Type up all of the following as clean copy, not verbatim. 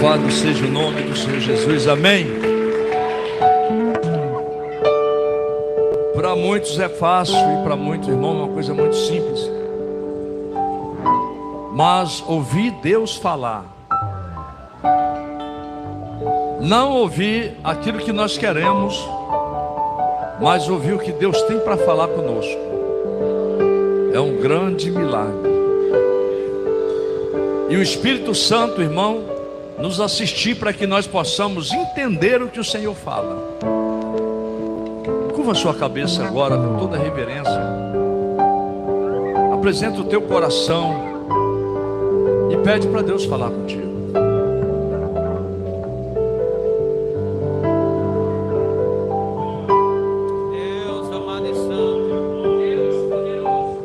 Louvado seja o nome do Senhor Jesus, amém? Para muitos é fácil e para muitos, irmão, é uma coisa muito simples. Mas ouvir Deus falar, não ouvir aquilo que nós queremos, mas ouvir o que Deus tem para falar conosco, é um grande milagre. E o Espírito Santo, irmão, nos assistir para que nós possamos entender o que o Senhor fala. Curva a sua cabeça agora com toda reverência. Apresenta o teu coração e pede para Deus falar contigo. Deus amado e santo, Deus poderoso.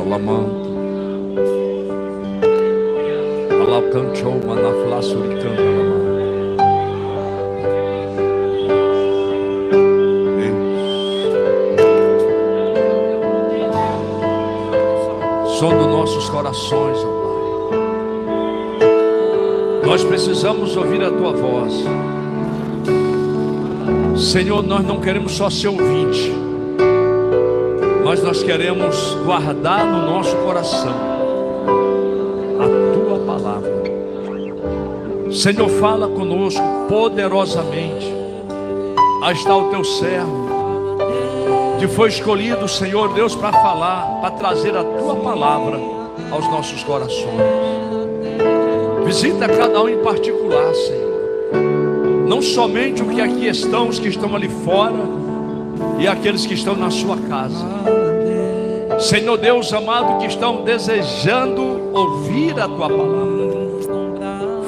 Alamando. Alacanchou manaflassuricando alamando. Som dos nossos corações, ó Pai. Nós precisamos ouvir a Tua voz. Senhor, nós não queremos só ser ouvinte, mas nós queremos guardar no nosso coração a Tua palavra. Senhor, fala conosco poderosamente. Aí está o Teu servo, que foi escolhido, Senhor Deus, para falar, para trazer a Tua palavra aos nossos corações. Visita cada um em particular, Senhor. Não somente o que aqui estão, os que estão ali fora e aqueles que estão na sua casa. Senhor Deus amado, que estão desejando ouvir a Tua palavra,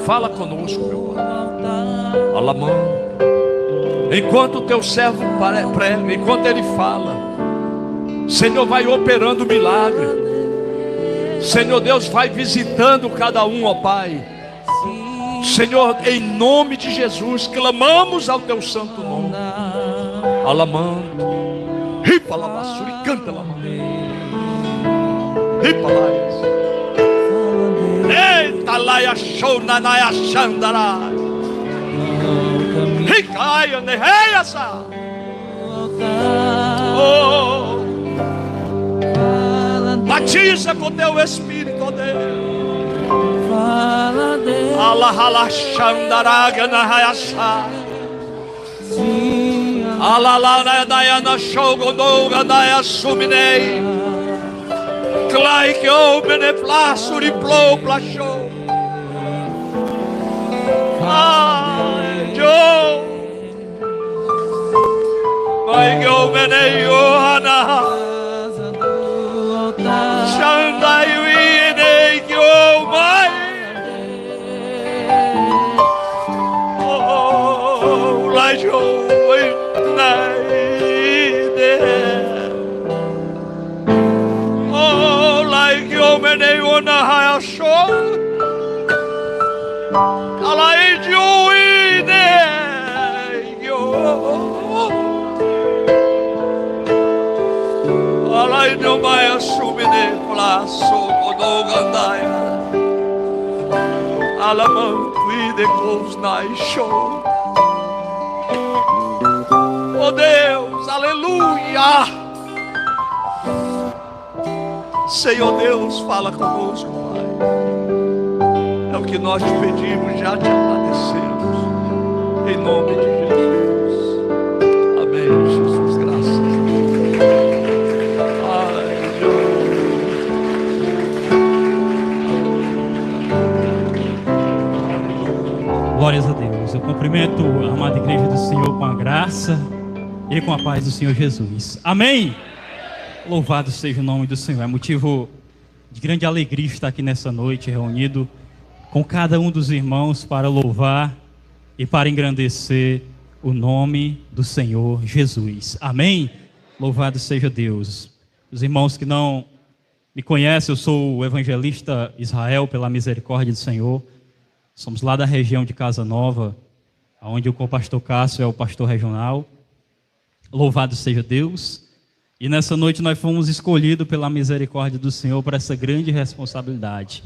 fala conosco, meu Pai. Alamão. Enquanto o Teu servo prega, enquanto ele fala, Senhor, vai operando milagre. Senhor Deus, vai visitando cada um, ó Pai. Senhor, em nome de Jesus, clamamos ao Teu santo nome. Alamando, ripalabassuri, canta lamando, ripalaias, eita laia show nanaia xandarai, ricaia nereiasa. Oh, batiza com Teu Espírito, ó Deus. Allah xandaraga na raiaça. Allah na daia na shogodoga na suminei. Clai que o beneflácio plou plachou. Ai, Joe. Vai que o menei Johanna. Xandai uinei que o mai. Oh, lá Joe. Oh, like you many wanna hire show. I like you in you. I like no my assuming flasso godogandaya. Alamant with the close night show. Oh Deus, aleluia. Senhor Deus, fala conosco, Pai. É o que nós te pedimos, já te agradecemos. Em nome de Jesus. Amém, Jesus, graças a Deus. Ai, Deus. Glórias a Deus. Eu cumprimento a amada igreja do Senhor com a graça e com a paz do Senhor Jesus. Amém? Louvado seja o nome do Senhor. É motivo de grande alegria estar aqui nessa noite, reunido com cada um dos irmãos para louvar e para engrandecer o nome do Senhor Jesus. Amém? Louvado seja Deus. Os irmãos que não me conhecem, eu sou o evangelista Israel, pela misericórdia do Senhor. Somos lá da região de Casa Nova, onde o co-pastor Cássio é o pastor regional. Louvado seja Deus. E nessa noite nós fomos escolhidos pela misericórdia do Senhor para essa grande responsabilidade.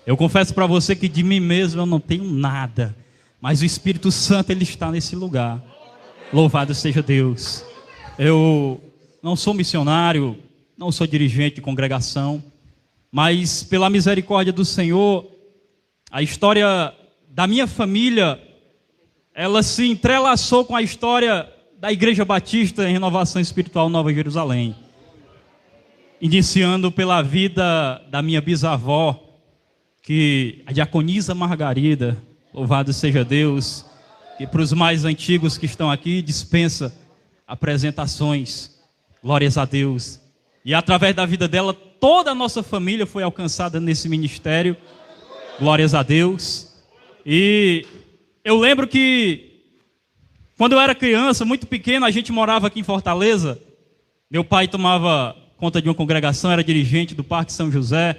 Eu confesso para você que de mim mesmo eu não tenho nada, mas o Espírito Santo, ele está nesse lugar. Louvado seja Deus. Eu não sou missionário, não sou dirigente de congregação, mas pela misericórdia do Senhor, a história da minha família, ela se entrelaçou com a história da Igreja Batista em Renovação Espiritual Nova Jerusalém. Iniciando pela vida da minha bisavó, que a diaconisa Margarida, louvado seja Deus, que para os mais antigos que estão aqui, dispensa apresentações, glórias a Deus. E através da vida dela, toda a nossa família foi alcançada nesse ministério, glórias a Deus. E eu lembro que, quando eu era criança, muito pequeno, a gente morava aqui em Fortaleza. Meu pai tomava conta de uma congregação, era dirigente do Parque São José,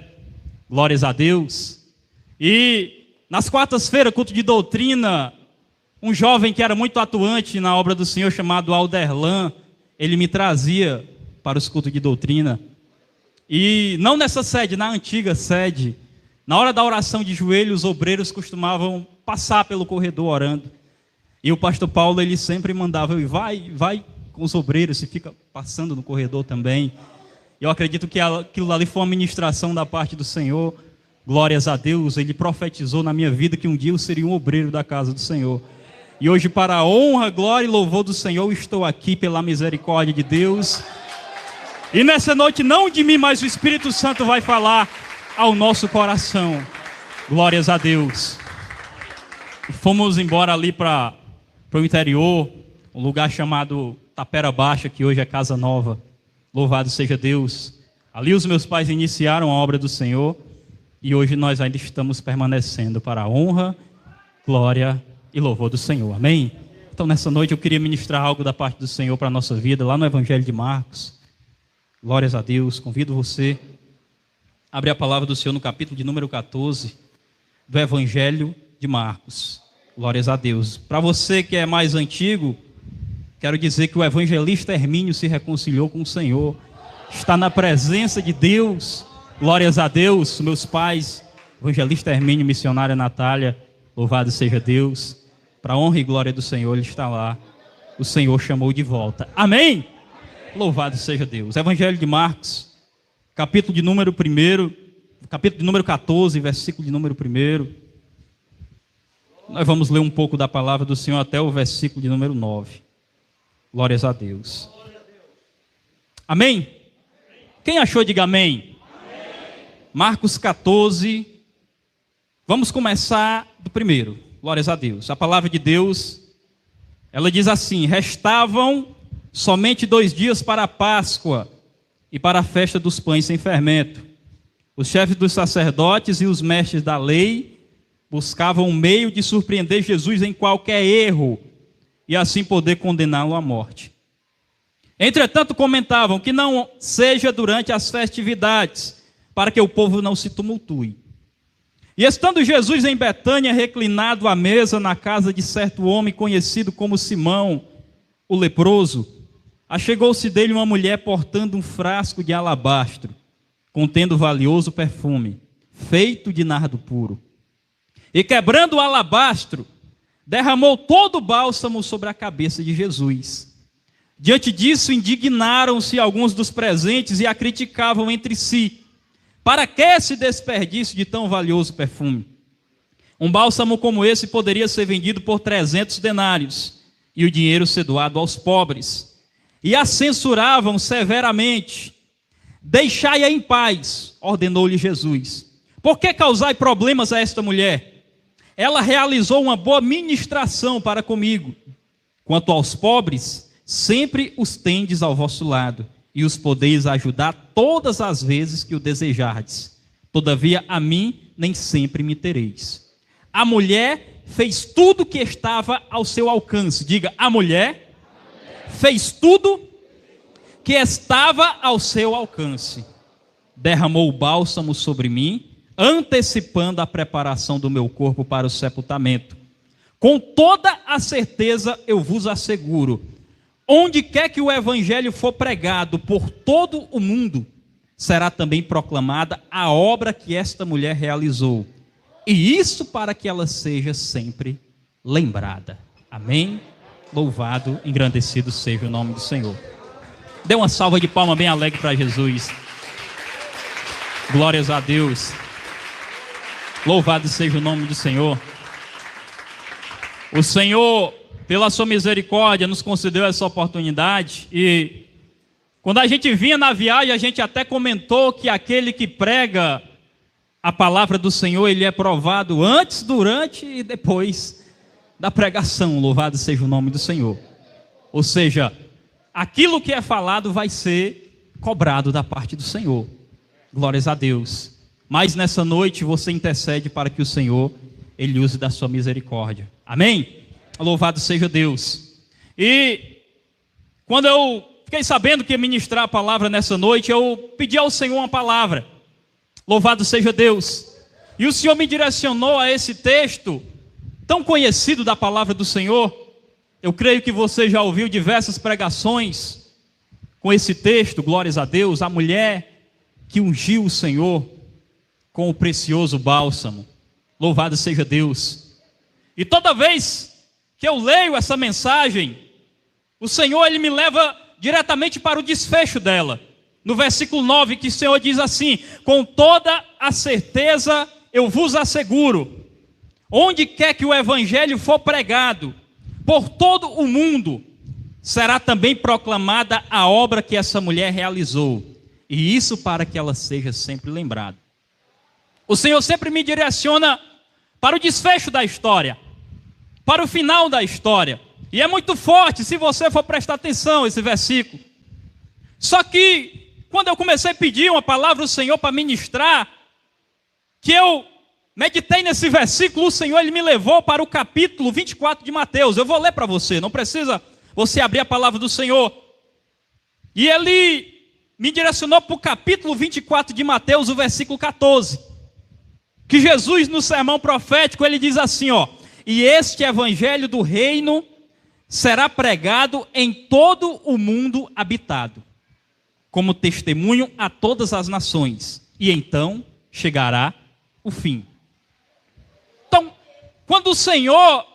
glórias a Deus. E nas quartas-feiras, culto de doutrina, um jovem que era muito atuante na obra do Senhor, chamado Alderlan, ele me trazia para os cultos de doutrina. E não nessa sede, na antiga sede, na hora da oração de joelhos, os obreiros costumavam passar pelo corredor orando. E o pastor Paulo, ele sempre mandava, vai com os obreiros, e fica passando no corredor também. Eu acredito que aquilo ali foi uma ministração da parte do Senhor. Glórias a Deus, ele profetizou na minha vida que um dia eu seria um obreiro da casa do Senhor. E hoje, para a honra, glória e louvor do Senhor, eu estou aqui pela misericórdia de Deus. E nessa noite, não de mim, mas o Espírito Santo vai falar ao nosso coração. Glórias a Deus. Fomos embora ali para o interior, um lugar chamado Tapera Baixa, que hoje é Casa Nova. Louvado seja Deus. Ali os meus pais iniciaram a obra do Senhor e hoje nós ainda estamos permanecendo para a honra, glória e louvor do Senhor. Amém? Então nessa noite eu queria ministrar algo da parte do Senhor para a nossa vida, lá no Evangelho de Marcos. Glórias a Deus. Convido você a abrir a palavra do Senhor no capítulo de número 14 do Evangelho de Marcos. Glórias a Deus. Para você que é mais antigo, quero dizer que o evangelista Hermínio se reconciliou com o Senhor. Está na presença de Deus. Glórias a Deus. Meus pais, evangelista Hermínio, missionária Natália, louvado seja Deus. Para a honra e glória do Senhor, ele está lá. O Senhor chamou de volta. Amém? Louvado seja Deus. Evangelho de Marcos, capítulo de número 1, capítulo de número 14, versículo de número 1. Nós vamos ler um pouco da palavra do Senhor até o versículo de número 9. Glórias a Deus. Amém? Quem achou, diga amém. Marcos 14. Vamos começar do primeiro. Glórias a Deus. A palavra de Deus, ela diz assim: restavam somente 2 dias para a Páscoa e para a festa dos pães sem fermento. Os chefes dos sacerdotes e os mestres da lei buscavam um meio de surpreender Jesus em qualquer erro e assim poder condená-lo à morte. Entretanto, comentavam que não seja durante as festividades, para que o povo não se tumultue. E estando Jesus em Betânia, reclinado à mesa na casa de certo homem conhecido como Simão, o leproso, achegou-se dele uma mulher portando um frasco de alabastro, contendo valioso perfume, feito de nardo puro. E quebrando o alabastro, derramou todo o bálsamo sobre a cabeça de Jesus. Diante disso, indignaram-se alguns dos presentes e a criticavam entre si. Para que esse desperdício de tão valioso perfume? Um bálsamo como esse poderia ser vendido por 300 denários e o dinheiro ser doado aos pobres. E a censuravam severamente. Deixai-a em paz, ordenou-lhe Jesus. Por que causai problemas a esta mulher? Ela realizou uma boa ministração para comigo. Quanto aos pobres, sempre os tendes ao vosso lado, e os podeis ajudar todas as vezes que o desejardes. Todavia, a mim nem sempre me tereis. A mulher fez tudo que estava ao seu alcance. Diga, a mulher fez tudo que estava ao seu alcance. Derramou o bálsamo sobre mim, antecipando a preparação do meu corpo para o sepultamento. Com toda a certeza eu vos asseguro, onde quer que o evangelho for pregado por todo o mundo, será também proclamada a obra que esta mulher realizou. E isso para que ela seja sempre lembrada. Amém? Louvado, engrandecido seja o nome do Senhor. Dê uma salva de palma bem alegre para Jesus. Glórias a Deus. Louvado seja o nome do Senhor. O Senhor, pela sua misericórdia, nos concedeu essa oportunidade. E quando a gente vinha na viagem, a gente até comentou que aquele que prega a palavra do Senhor, ele é provado antes, durante e depois da pregação. Louvado seja o nome do Senhor. Ou seja, aquilo que é falado vai ser cobrado da parte do Senhor. Glórias a Deus. Mas nessa noite você intercede para que o Senhor, ele use da sua misericórdia. Amém? Louvado seja Deus. E quando eu fiquei sabendo que ia ministrar a palavra nessa noite, eu pedi ao Senhor uma palavra. Louvado seja Deus. E o Senhor me direcionou a esse texto tão conhecido da palavra do Senhor. Eu creio que você já ouviu diversas pregações com esse texto, glórias a Deus. A mulher que ungiu o Senhor com o precioso bálsamo. Louvado seja Deus. E toda vez que eu leio essa mensagem, o Senhor, ele me leva diretamente para o desfecho dela. No versículo 9, que o Senhor diz assim: com toda a certeza eu vos asseguro, onde quer que o evangelho for pregado, por todo o mundo, será também proclamada a obra que essa mulher realizou. E isso para que ela seja sempre lembrada. O Senhor sempre me direciona para o desfecho da história, para o final da história. E é muito forte, se você for prestar atenção, esse versículo. Só que, quando eu comecei a pedir uma palavra ao Senhor para ministrar, que eu meditei nesse versículo, o Senhor, ele me levou para o capítulo 24 de Mateus. Eu vou ler para você, não precisa você abrir a palavra do Senhor. E ele me direcionou para o capítulo 24 de Mateus, o versículo 14. Que Jesus, no sermão profético, ele diz assim, ó: e este evangelho do reino será pregado em todo o mundo habitado, como testemunho a todas as nações, e então chegará o fim. Então, quando o Senhor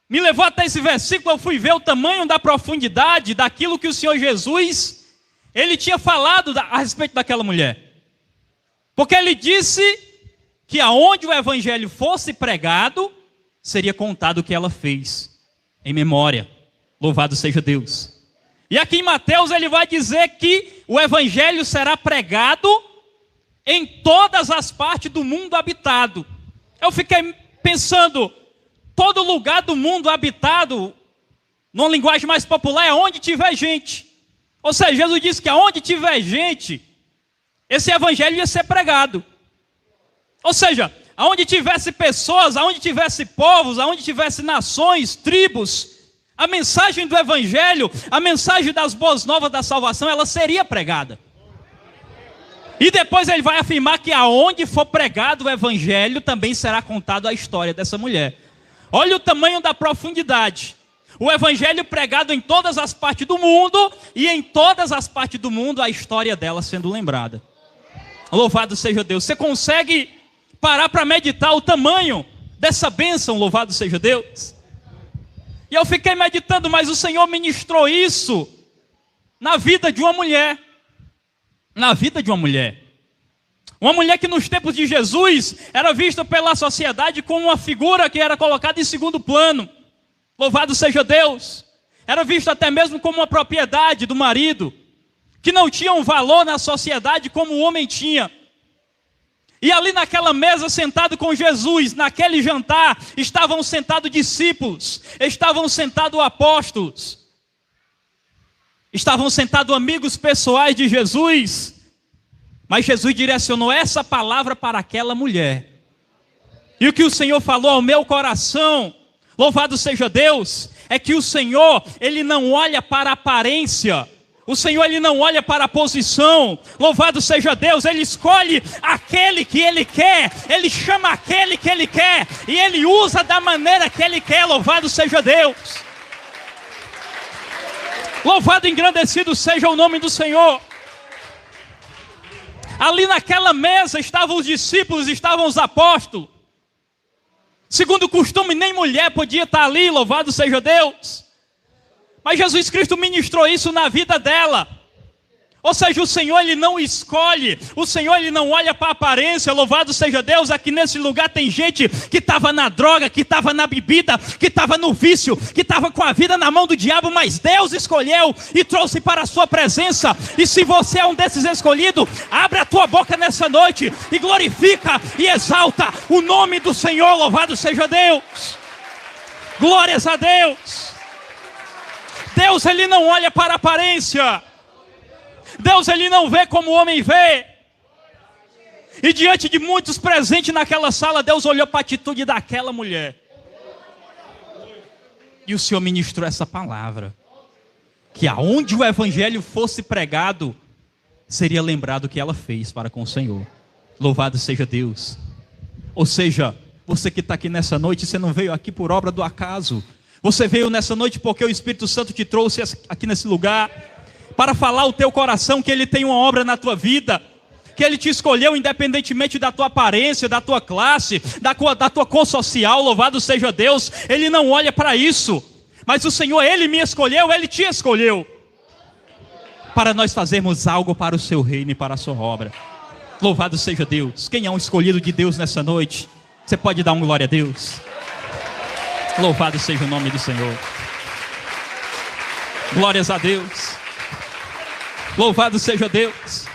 me levou até esse versículo, eu fui ver o tamanho da profundidade daquilo que o Senhor Jesus, ele tinha falado a respeito daquela mulher. Porque ele disse que aonde o evangelho fosse pregado, seria contado o que ela fez, em memória. Louvado seja Deus. E aqui em Mateus ele vai dizer que o evangelho será pregado em todas as partes do mundo habitado. Eu fiquei pensando, todo lugar do mundo habitado, numa linguagem mais popular, é onde tiver gente. Ou seja, Jesus disse que aonde tiver gente, esse evangelho ia ser pregado. Ou seja, aonde tivesse pessoas, aonde tivesse povos, aonde tivesse nações, tribos, a mensagem do evangelho, a mensagem das boas novas da salvação, ela seria pregada. E depois ele vai afirmar que aonde for pregado o evangelho, também será contado a história dessa mulher. Olha o tamanho da profundidade. O evangelho pregado em todas as partes do mundo, e em todas as partes do mundo a história dela sendo lembrada. Louvado seja Deus. Você consegue parar para meditar o tamanho dessa bênção? Louvado seja Deus. E eu fiquei meditando, mas o Senhor ministrou isso na vida de uma mulher. Na vida de uma mulher. Uma mulher que nos tempos de Jesus era vista pela sociedade como uma figura que era colocada em segundo plano. Louvado seja Deus. Era vista até mesmo como uma propriedade do marido, que não tinha um valor na sociedade como o homem tinha. E ali naquela mesa, sentado com Jesus, naquele jantar, estavam sentados discípulos, estavam sentados apóstolos, estavam sentados amigos pessoais de Jesus. Mas Jesus direcionou essa palavra para aquela mulher. E o que o Senhor falou ao meu coração, louvado seja Deus, é que o Senhor, ele não olha para a aparência. O Senhor, ele não olha para a posição. Louvado seja Deus, ele escolhe aquele que ele quer, ele chama aquele que ele quer, e ele usa da maneira que ele quer. Louvado seja Deus. Louvado e engrandecido seja o nome do Senhor. Ali naquela mesa estavam os discípulos, estavam os apóstolos. Segundo o costume, nem mulher podia estar ali, louvado seja Deus. Mas Jesus Cristo ministrou isso na vida dela. Ou seja, o Senhor ele não escolhe, o Senhor ele não olha para a aparência, louvado seja Deus. Aqui nesse lugar tem gente que estava na droga, que estava na bebida, que estava no vício, que estava com a vida na mão do diabo, mas Deus escolheu e trouxe para a sua presença. E se você é um desses escolhidos, abre a tua boca nessa noite e glorifica e exalta o nome do Senhor, louvado seja Deus. Glórias a Deus. Deus ele não olha para a aparência. Deus ele não vê como o homem vê. E diante de muitos presentes naquela sala, Deus olhou para a atitude daquela mulher. E o Senhor ministrou essa palavra. Que aonde o evangelho fosse pregado, seria lembrado o que ela fez para com o Senhor. Louvado seja Deus. Ou seja, você que está aqui nessa noite, você não veio aqui por obra do acaso. Você veio nessa noite porque o Espírito Santo te trouxe aqui nesse lugar para falar ao teu coração que Ele tem uma obra na tua vida, que Ele te escolheu independentemente da tua aparência, da tua classe, da tua cor social, louvado seja Deus. Ele não olha para isso, mas o Senhor, Ele me escolheu, Ele te escolheu, para nós fazermos algo para o seu reino e para a sua obra. Louvado seja Deus. Quem é um escolhido de Deus nessa noite? Você pode dar um glória a Deus? Louvado seja o nome do Senhor. Glórias a Deus. Louvado seja Deus.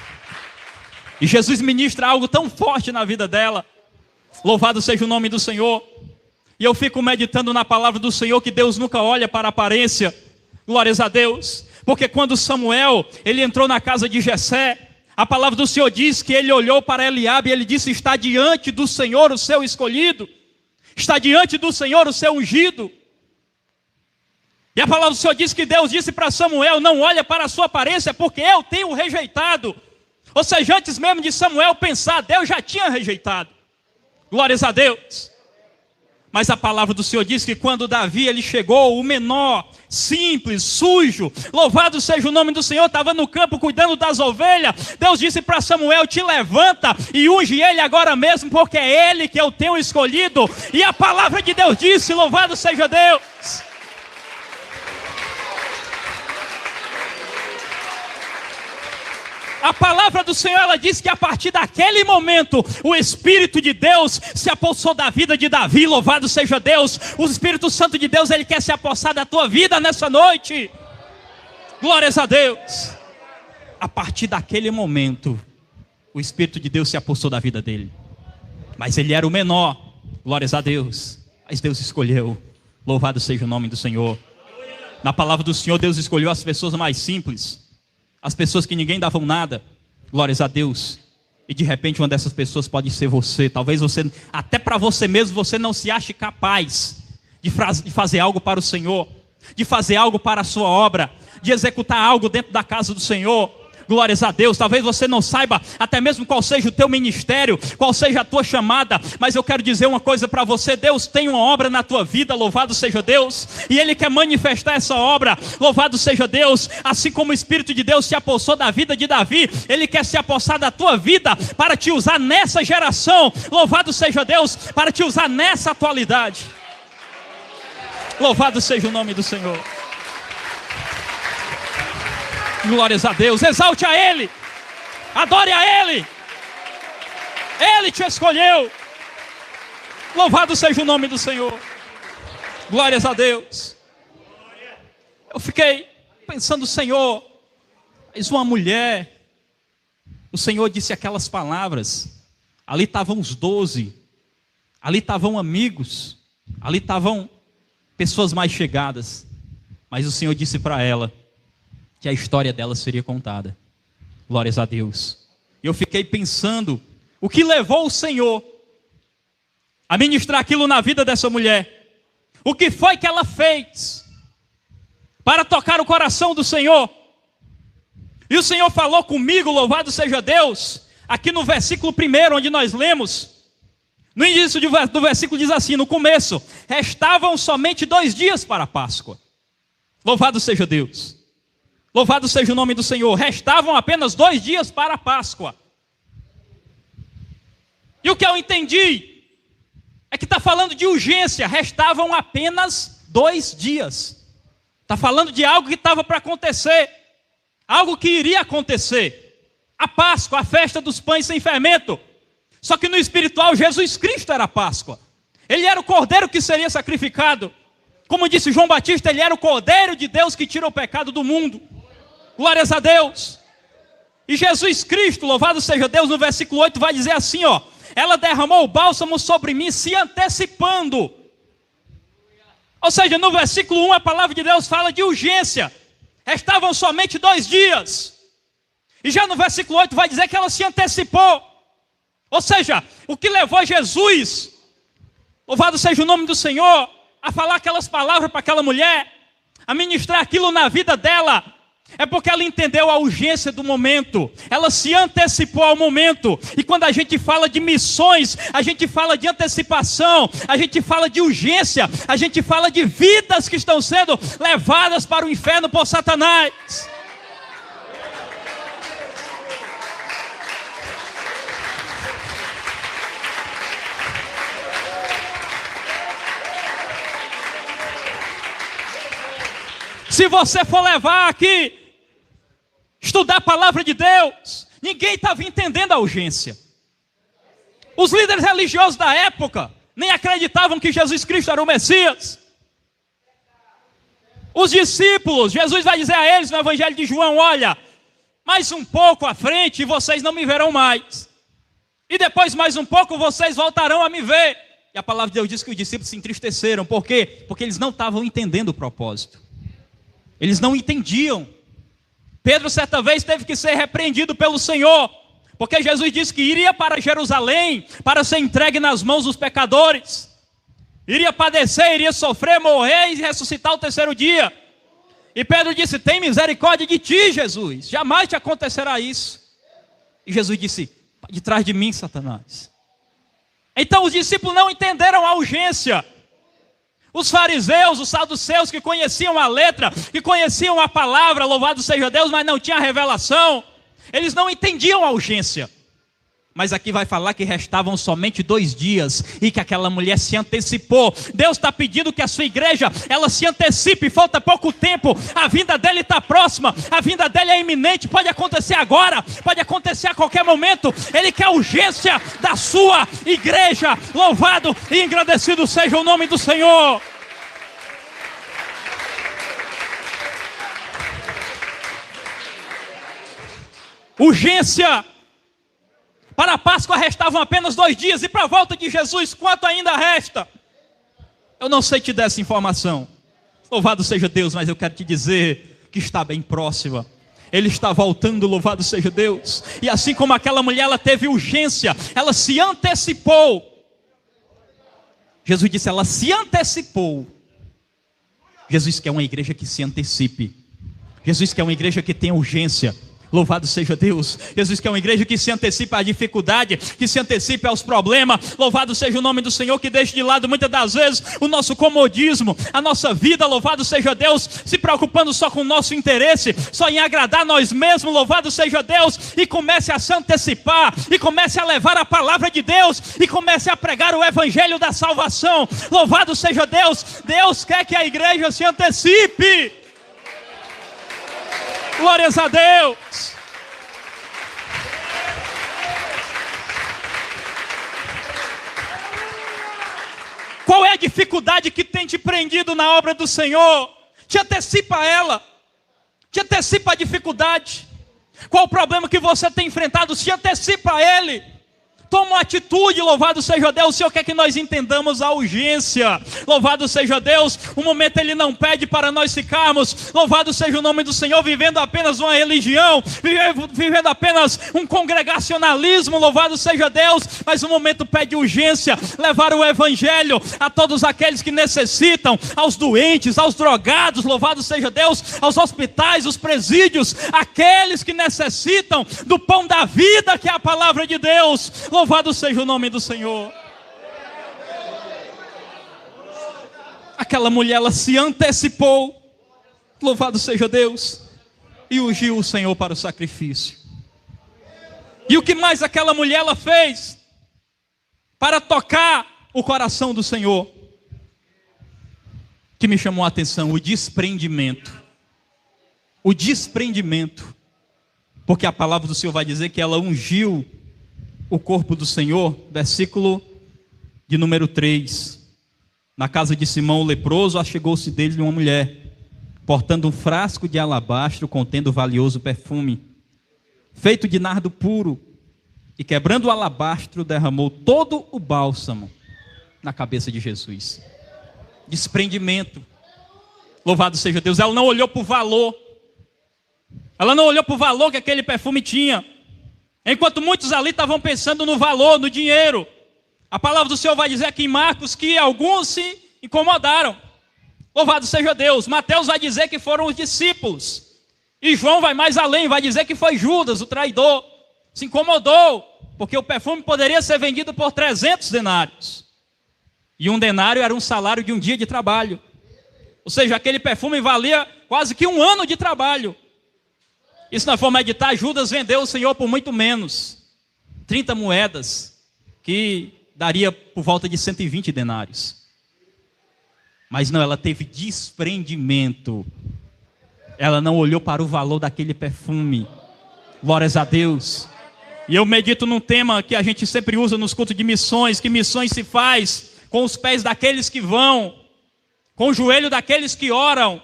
E Jesus ministra algo tão forte na vida dela. Louvado seja o nome do Senhor. E eu fico meditando na palavra do Senhor, que Deus nunca olha para a aparência. Glórias a Deus. Porque quando Samuel, ele entrou na casa de Jessé, a palavra do Senhor diz que ele olhou para Eliabe e ele disse: está diante do Senhor o seu escolhido. Está diante do Senhor o seu ungido. E a palavra do Senhor diz que Deus disse para Samuel: não olha para a sua aparência, porque eu tenho rejeitado. Ou seja, antes mesmo de Samuel pensar, Deus já tinha rejeitado. Glórias a Deus. Mas a palavra do Senhor diz que quando Davi ele chegou, o menor, simples, sujo, louvado seja o nome do Senhor, estava no campo cuidando das ovelhas. Deus disse para Samuel: te levanta e unge ele agora mesmo, porque é ele que eu tenho escolhido. E a palavra de Deus disse: louvado seja Deus. A palavra do Senhor, ela diz que a partir daquele momento, o Espírito de Deus se apossou da vida de Davi, louvado seja Deus. O Espírito Santo de Deus, ele quer se apossar da tua vida nessa noite. Glórias a Deus. A partir daquele momento, o Espírito de Deus se apossou da vida dele. Mas ele era o menor, glórias a Deus. Mas Deus escolheu, louvado seja o nome do Senhor. Na palavra do Senhor, Deus escolheu as pessoas mais simples, as pessoas que ninguém davam nada, glórias a Deus. E de repente uma dessas pessoas pode ser você. Talvez você, até para você mesmo, você não se ache capaz de fazer algo para o Senhor, de fazer algo para a sua obra, de executar algo dentro da casa do Senhor. Glórias a Deus. Talvez você não saiba até mesmo qual seja o teu ministério, qual seja a tua chamada, mas eu quero dizer uma coisa para você: Deus tem uma obra na tua vida, louvado seja Deus, e Ele quer manifestar essa obra, louvado seja Deus. Assim como o Espírito de Deus se apossou da vida de Davi, Ele quer se apossar da tua vida para te usar nessa geração, louvado seja Deus, para te usar nessa atualidade. Louvado seja o nome do Senhor. Glórias a Deus. Exalte a Ele, adore a Ele. Ele te escolheu. Louvado seja o nome do Senhor. Glórias a Deus. Eu fiquei pensando: Senhor, mas uma mulher. O Senhor disse aquelas palavras. Ali estavam os 12. Ali estavam amigos. Ali estavam pessoas mais chegadas. Mas o Senhor disse para ela que a história dela seria contada. Glórias a Deus. E eu fiquei pensando, o que levou o Senhor a ministrar aquilo na vida dessa mulher? O que foi que ela fez para tocar o coração do Senhor? E o Senhor falou comigo, louvado seja Deus, aqui no versículo 1, onde nós lemos. No início do versículo diz assim, no começo: restavam somente 2 dias para a Páscoa. Louvado seja Deus. Louvado seja o nome do Senhor. Restavam apenas 2 dias para a Páscoa. E o que eu entendi é que está falando de urgência, restavam apenas 2 dias. Está falando de algo que estava para acontecer, algo que iria acontecer. A Páscoa, a festa dos pães sem fermento. Só que no espiritual, Jesus Cristo era a Páscoa. Ele era o cordeiro que seria sacrificado. Como disse João Batista, ele era o cordeiro de Deus que tira o pecado do mundo. Glórias a Deus. E Jesus Cristo, louvado seja Deus, no versículo 8 vai dizer assim, ó: ela derramou o bálsamo sobre mim, se antecipando. Ou seja, no versículo 1 a palavra de Deus fala de urgência. Restavam somente 2 dias. E já no versículo 8 vai dizer que ela se antecipou. Ou seja, o que levou Jesus, louvado seja o nome do Senhor, a falar aquelas palavras para aquela mulher, a ministrar aquilo na vida dela, é porque ela entendeu a urgência do momento. Ela se antecipou ao momento. E quando a gente fala de missões, a gente fala de antecipação, a gente fala de urgência, a gente fala de vidas que estão sendo levadas para o inferno por Satanás. Se você for levar aqui, estudar a palavra de Deus, ninguém estava entendendo a urgência. Os líderes religiosos da época nem acreditavam que Jesus Cristo era o Messias. Os discípulos, Jesus vai dizer a eles no Evangelho de João: olha, mais um pouco à frente e vocês não me verão mais. E depois mais um pouco vocês voltarão a me ver. E a palavra de Deus diz que os discípulos se entristeceram. Por quê? Porque eles não estavam entendendo o propósito. Eles não entendiam. Pedro certa vez teve que ser repreendido pelo Senhor, porque Jesus disse que iria para Jerusalém para ser entregue nas mãos dos pecadores. Iria padecer, iria sofrer, morrer e ressuscitar ao 3º dia. E Pedro disse: tem misericórdia de ti, Jesus, jamais te acontecerá isso. E Jesus disse: de trás de mim, Satanás. Então os discípulos não entenderam a urgência. Os fariseus, os saduceus que conheciam a letra, que conheciam a palavra, louvado seja Deus, mas não tinha a revelação, eles não entendiam a urgência. Mas aqui vai falar que restavam somente 2 dias e que aquela mulher se antecipou. Deus está pedindo que a sua igreja, ela se antecipe, falta pouco tempo, a vinda dele está próxima, a vinda dele é iminente, pode acontecer agora, pode acontecer a qualquer momento. Ele quer a urgência da sua igreja. Louvado e engrandecido seja o nome do Senhor. Urgência. Para a Páscoa restavam apenas 2 dias. E para a volta de Jesus, quanto ainda resta? Eu não sei te dar essa informação. Louvado seja Deus, mas eu quero te dizer que está bem próxima. Ele está voltando, louvado seja Deus. E assim como aquela mulher, ela teve urgência, ela se antecipou. Jesus disse, ela se antecipou. Jesus quer uma igreja que se antecipe. Jesus quer uma igreja que tenha urgência. Louvado seja Deus. Jesus quer uma igreja que se antecipa à dificuldade, que se antecipe aos problemas. Louvado seja o nome do Senhor, que deixe de lado muitas das vezes o nosso comodismo, a nossa vida, louvado seja Deus, se preocupando só com o nosso interesse, só em agradar nós mesmos, louvado seja Deus, e comece a se antecipar, e comece a levar a palavra de Deus, e comece a pregar o evangelho da salvação. Louvado seja Deus. Deus quer que a igreja se antecipe. Glórias a Deus. Qual é a dificuldade que tem te prendido na obra do Senhor? Te antecipa a ela. Te antecipa a dificuldade. Qual o problema que você tem enfrentado? Se antecipa a ele. Toma uma atitude, louvado seja Deus. O Senhor quer que nós entendamos a urgência. Louvado seja Deus. O momento ele não pede para nós ficarmos, louvado seja o nome do Senhor, vivendo apenas uma religião, vivendo apenas um congregacionalismo, louvado seja Deus. Mas o momento pede urgência, levar o evangelho a todos aqueles que necessitam, aos doentes, aos drogados, louvado seja Deus, aos hospitais, os presídios, aqueles que necessitam do pão da vida, que é a palavra de Deus. Louvado seja o nome do Senhor. Aquela mulher, ela se antecipou. Louvado seja Deus. E ungiu o Senhor para o sacrifício. E o que mais aquela mulher ela fez? para tocar o coração do Senhor, que me chamou a atenção, o desprendimento. O desprendimento. Porque a palavra do Senhor vai dizer que ela ungiu o corpo do Senhor, versículo de número 3. Na casa de Simão o leproso, achegou-se dele uma mulher, portando um frasco de alabastro contendo valioso perfume, feito de nardo puro, e quebrando o alabastro, derramou todo o bálsamo na cabeça de Jesus. Desprendimento. Louvado seja Deus. Ela não olhou para o valor. Ela não olhou para o valor que aquele perfume tinha. Enquanto muitos ali estavam pensando no valor, no dinheiro. A palavra do Senhor vai dizer aqui em Marcos que alguns se incomodaram. Louvado seja Deus. Mateus vai dizer que foram os discípulos. E João vai mais além, vai dizer que foi Judas, o traidor. Se incomodou, porque o perfume poderia ser vendido por 300 denários. E um denário era um salário de um dia de trabalho. Ou seja, aquele perfume valia quase que um ano de trabalho. E se nós for meditar, Judas vendeu o Senhor por muito menos. 30 moedas, que daria por volta de 120 denários. Mas não, ela teve desprendimento. Ela não olhou para o valor daquele perfume. Glórias a Deus. E eu medito num tema que a gente sempre usa nos cultos de missões, que missões se faz com os pés daqueles que vão, com o joelho daqueles que oram,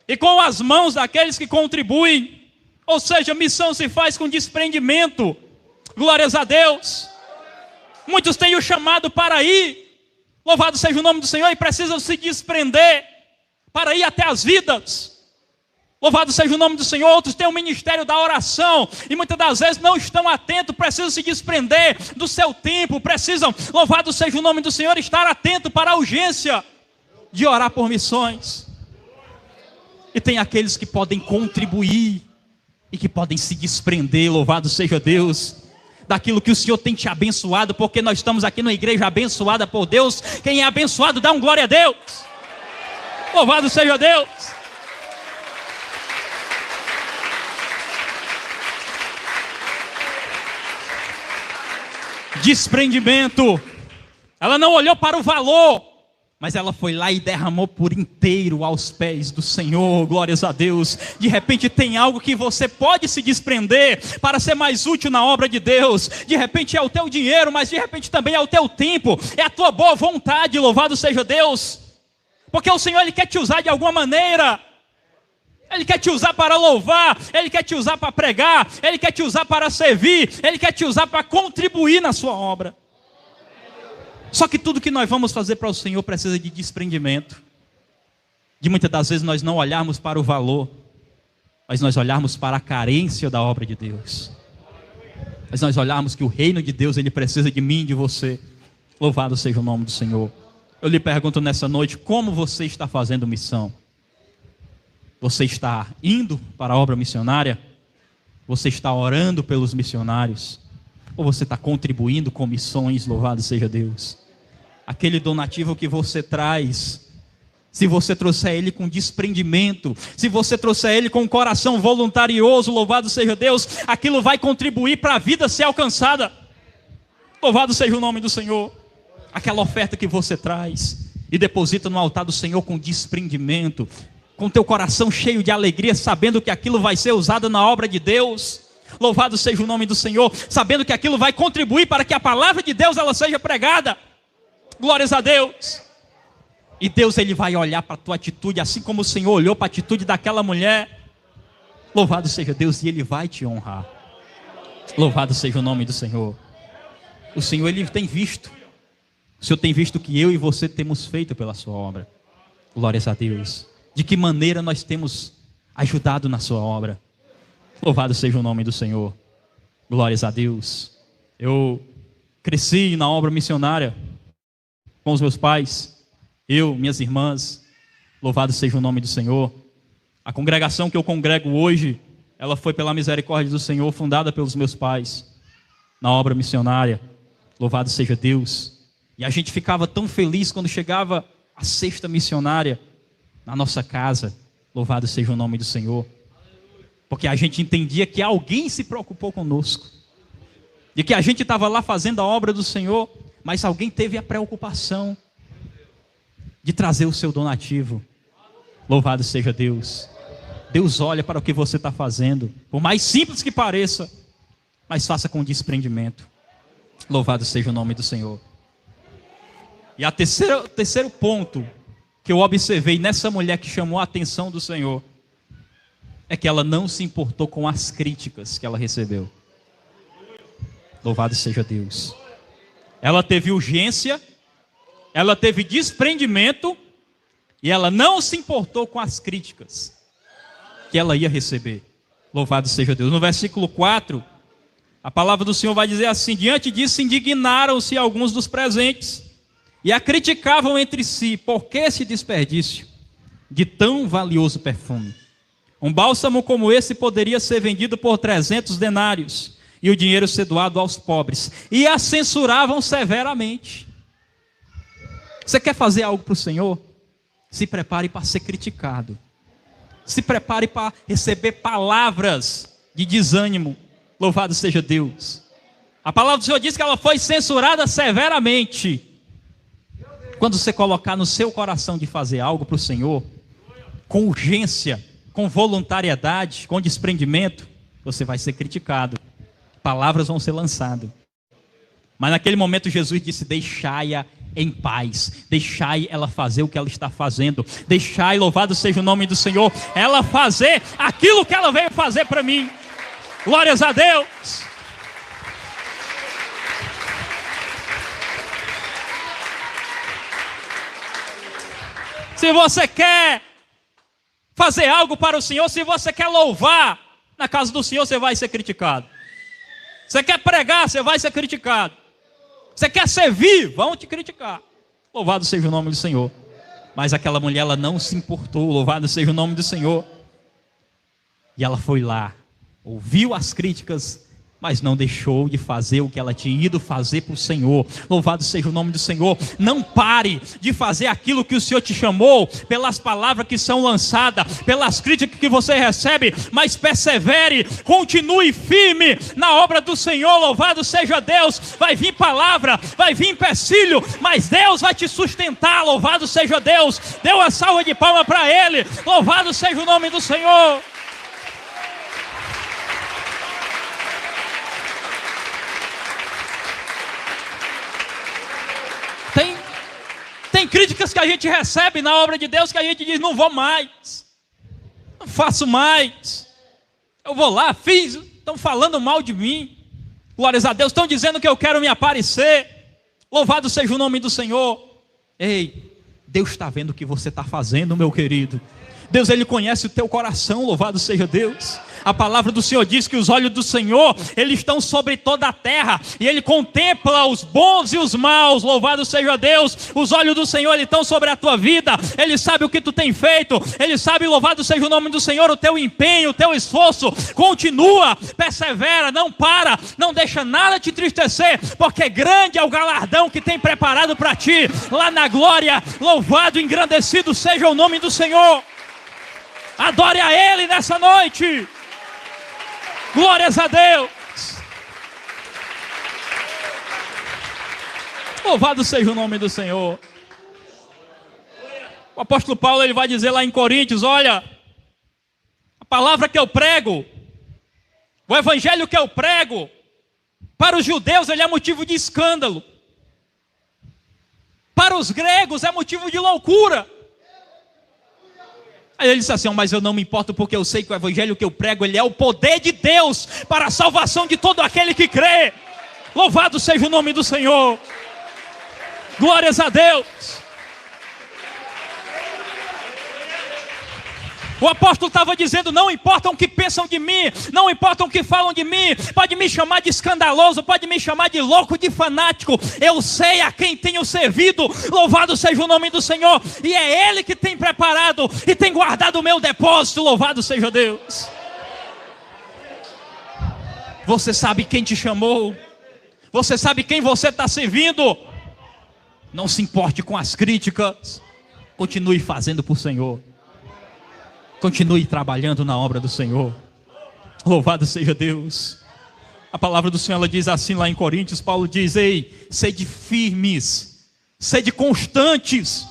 e com as mãos daqueles que contribuem. Ou seja, missão se faz com desprendimento. Glórias a Deus. Muitos têm o chamado para ir, louvado seja o nome do Senhor, e precisam se desprender para ir até as vidas. Louvado seja o nome do Senhor. Outros têm o ministério da oração e muitas das vezes não estão atentos, precisam se desprender do seu tempo, precisam, louvado seja o nome do Senhor, estar atento para a urgência de orar por missões. E tem aqueles que podem contribuir e que podem se desprender, louvado seja Deus, daquilo que o Senhor tem te abençoado, porque nós estamos aqui numa igreja abençoada por Deus. Quem é abençoado dá um glória a Deus. Louvado seja Deus. Desprendimento. Ela não olhou para o valor, mas ela foi lá e derramou por inteiro aos pés do Senhor. Glórias a Deus. De repente tem algo que você pode se desprender para ser mais útil na obra de Deus. De repente é o teu dinheiro, mas de repente também é o teu tempo, é a tua boa vontade. Louvado seja Deus, porque o Senhor Ele quer te usar de alguma maneira. Ele quer te usar para louvar, Ele quer te usar para pregar, Ele quer te usar para servir, Ele quer te usar para contribuir na sua obra. Só que tudo que nós vamos fazer para o Senhor precisa de desprendimento. De muitas das vezes nós não olharmos para o valor, mas nós olharmos para a carência da obra de Deus. Mas nós olharmos que o reino de Deus, Ele precisa de mim e de você. Louvado seja o nome do Senhor. Eu lhe pergunto nessa noite, como você está fazendo missão? Você está indo para a obra missionária? Você está orando pelos missionários? Ou você está contribuindo com missões? Louvado seja Deus. Aquele donativo que você traz, se você trouxer ele com desprendimento, se você trouxer ele com um coração voluntarioso, louvado seja Deus, aquilo vai contribuir para a vida ser alcançada. Louvado seja o nome do Senhor. Aquela oferta que você traz e deposita no altar do Senhor com desprendimento, com teu coração cheio de alegria, sabendo que aquilo vai ser usado na obra de Deus. Louvado seja o nome do Senhor, sabendo que aquilo vai contribuir para que a palavra de Deus ela seja pregada. Glórias a Deus. E Deus Ele vai olhar para a tua atitude, assim como o Senhor olhou para a atitude daquela mulher. Louvado seja Deus, e Ele vai te honrar. Louvado seja o nome do Senhor. O Senhor Ele tem visto. O Senhor tem visto o que eu e você temos feito pela sua obra. Glórias a Deus. De que maneira nós temos ajudado na sua obra. Louvado seja o nome do Senhor. Glórias a Deus. Eu cresci na obra missionária com os meus pais, eu, minhas irmãs. Louvado seja o nome do Senhor. A congregação que eu congrego hoje, ela foi pela misericórdia do Senhor, fundada pelos meus pais, na obra missionária. Louvado seja Deus. E a gente ficava tão feliz quando chegava a sexta missionária na nossa casa. Louvado seja o nome do Senhor. Porque a gente entendia que alguém se preocupou conosco. De que a gente estava lá fazendo a obra do Senhor, mas alguém teve a preocupação de trazer o seu donativo. Louvado seja Deus. Deus olha para o que você está fazendo, por mais simples que pareça, mas faça com desprendimento. Louvado seja o nome do Senhor. E o terceiro ponto que eu observei nessa mulher que chamou a atenção do Senhor é que ela não se importou com as críticas que ela recebeu. Louvado seja Deus. Ela teve urgência, ela teve desprendimento e ela não se importou com as críticas que ela ia receber. Louvado seja Deus. No versículo 4, a palavra do Senhor vai dizer assim: diante disso indignaram-se alguns dos presentes e a criticavam entre si. Por que esse desperdício de tão valioso perfume? Um bálsamo como esse poderia ser vendido por 300 denários e o dinheiro ser doado aos pobres. E a censuravam severamente. Você quer fazer algo para o Senhor? Se prepare para ser criticado. Se prepare para receber palavras de desânimo. Louvado seja Deus. A palavra do Senhor diz que ela foi censurada severamente. Quando você colocar no seu coração de fazer algo para o Senhor, com urgência, com voluntariedade, com desprendimento, você vai ser criticado. Palavras vão ser lançadas. Mas naquele momento Jesus disse: deixai-a em paz, deixai ela fazer o que ela está fazendo, deixai, louvado seja o nome do Senhor, ela fazer aquilo que ela veio fazer para mim. Glórias a Deus. Se você quer fazer algo para o Senhor, se você quer louvar na casa do Senhor, você vai ser criticado. Você quer pregar, você vai ser criticado. Você quer servir, vão te criticar. Louvado seja o nome do Senhor. Mas aquela mulher, ela não se importou. Louvado seja o nome do Senhor. E ela foi lá, ouviu as críticas, mas não deixou de fazer o que ela tinha ido fazer para o Senhor. Louvado seja o nome do Senhor. Não pare de fazer aquilo que o Senhor te chamou, pelas palavras que são lançadas, pelas críticas que você recebe, mas persevere, continue firme na obra do Senhor. Louvado seja Deus. Vai vir palavra, vai vir empecilho, mas Deus vai te sustentar. Louvado seja Deus. Dê uma salva de palmas para Ele. Louvado seja o nome do Senhor. Tem críticas que a gente recebe na obra de Deus que a gente diz: não vou mais, não faço mais, eu vou lá, fiz, estão falando mal de mim. Glórias a Deus, estão dizendo que eu quero me aparecer. Louvado seja o nome do Senhor. Ei, Deus está vendo o que você está fazendo, meu querido. Deus, Ele conhece o teu coração. Louvado seja Deus. A palavra do Senhor diz que os olhos do Senhor, eles estão sobre toda a terra, e Ele contempla os bons e os maus. Louvado seja Deus. Os olhos do Senhor, eles estão sobre a tua vida. Ele sabe o que tu tem feito. Ele sabe, louvado seja o nome do Senhor, o teu empenho, o teu esforço. Continua, persevera, não para, não deixa nada te entristecer, porque grande é o galardão que tem preparado para ti lá na glória. Louvado e engrandecido seja o nome do Senhor. Adore a Ele nessa noite. Glórias a Deus. Louvado seja o nome do Senhor. O apóstolo Paulo, ele vai dizer lá em Coríntios: olha, a palavra que eu prego, o evangelho que eu prego, para os judeus ele é motivo de escândalo, para os gregos é motivo de loucura. Aí ele disse assim: mas eu não me importo, porque eu sei que o evangelho que eu prego, ele é o poder de Deus para a salvação de todo aquele que crê. Louvado seja o nome do Senhor. Glórias a Deus. O apóstolo estava dizendo: não importam o que pensam de mim, não importam o que falam de mim, pode me chamar de escandaloso, pode me chamar de louco, de fanático, eu sei a quem tenho servido. Louvado seja o nome do Senhor, e é Ele que tem preparado e tem guardado o meu depósito. Louvado seja Deus. Você sabe quem te chamou, você sabe quem você está servindo. Não se importe com as críticas, continue fazendo por Senhor. Continue trabalhando na obra do Senhor. Louvado seja Deus. A palavra do Senhor ela diz assim lá em Coríntios, Paulo diz: ei, sede firmes, sede constantes,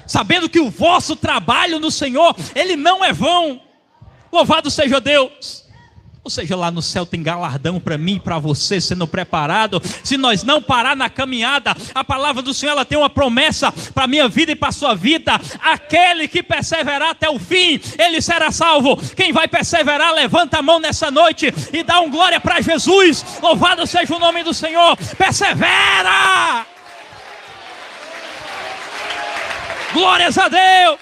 sabendo que o vosso trabalho no Senhor, ele não é vão. Louvado seja Deus. Ou seja, lá no céu tem galardão para mim e para você sendo preparado. Se nós não parar na caminhada, a palavra do Senhor ela tem uma promessa para a minha vida e para a sua vida. Aquele que perseverar até o fim, ele será salvo. Quem vai perseverar, levanta a mão nessa noite e dá um glória para Jesus. Louvado seja o nome do Senhor. Persevera! Glórias a Deus.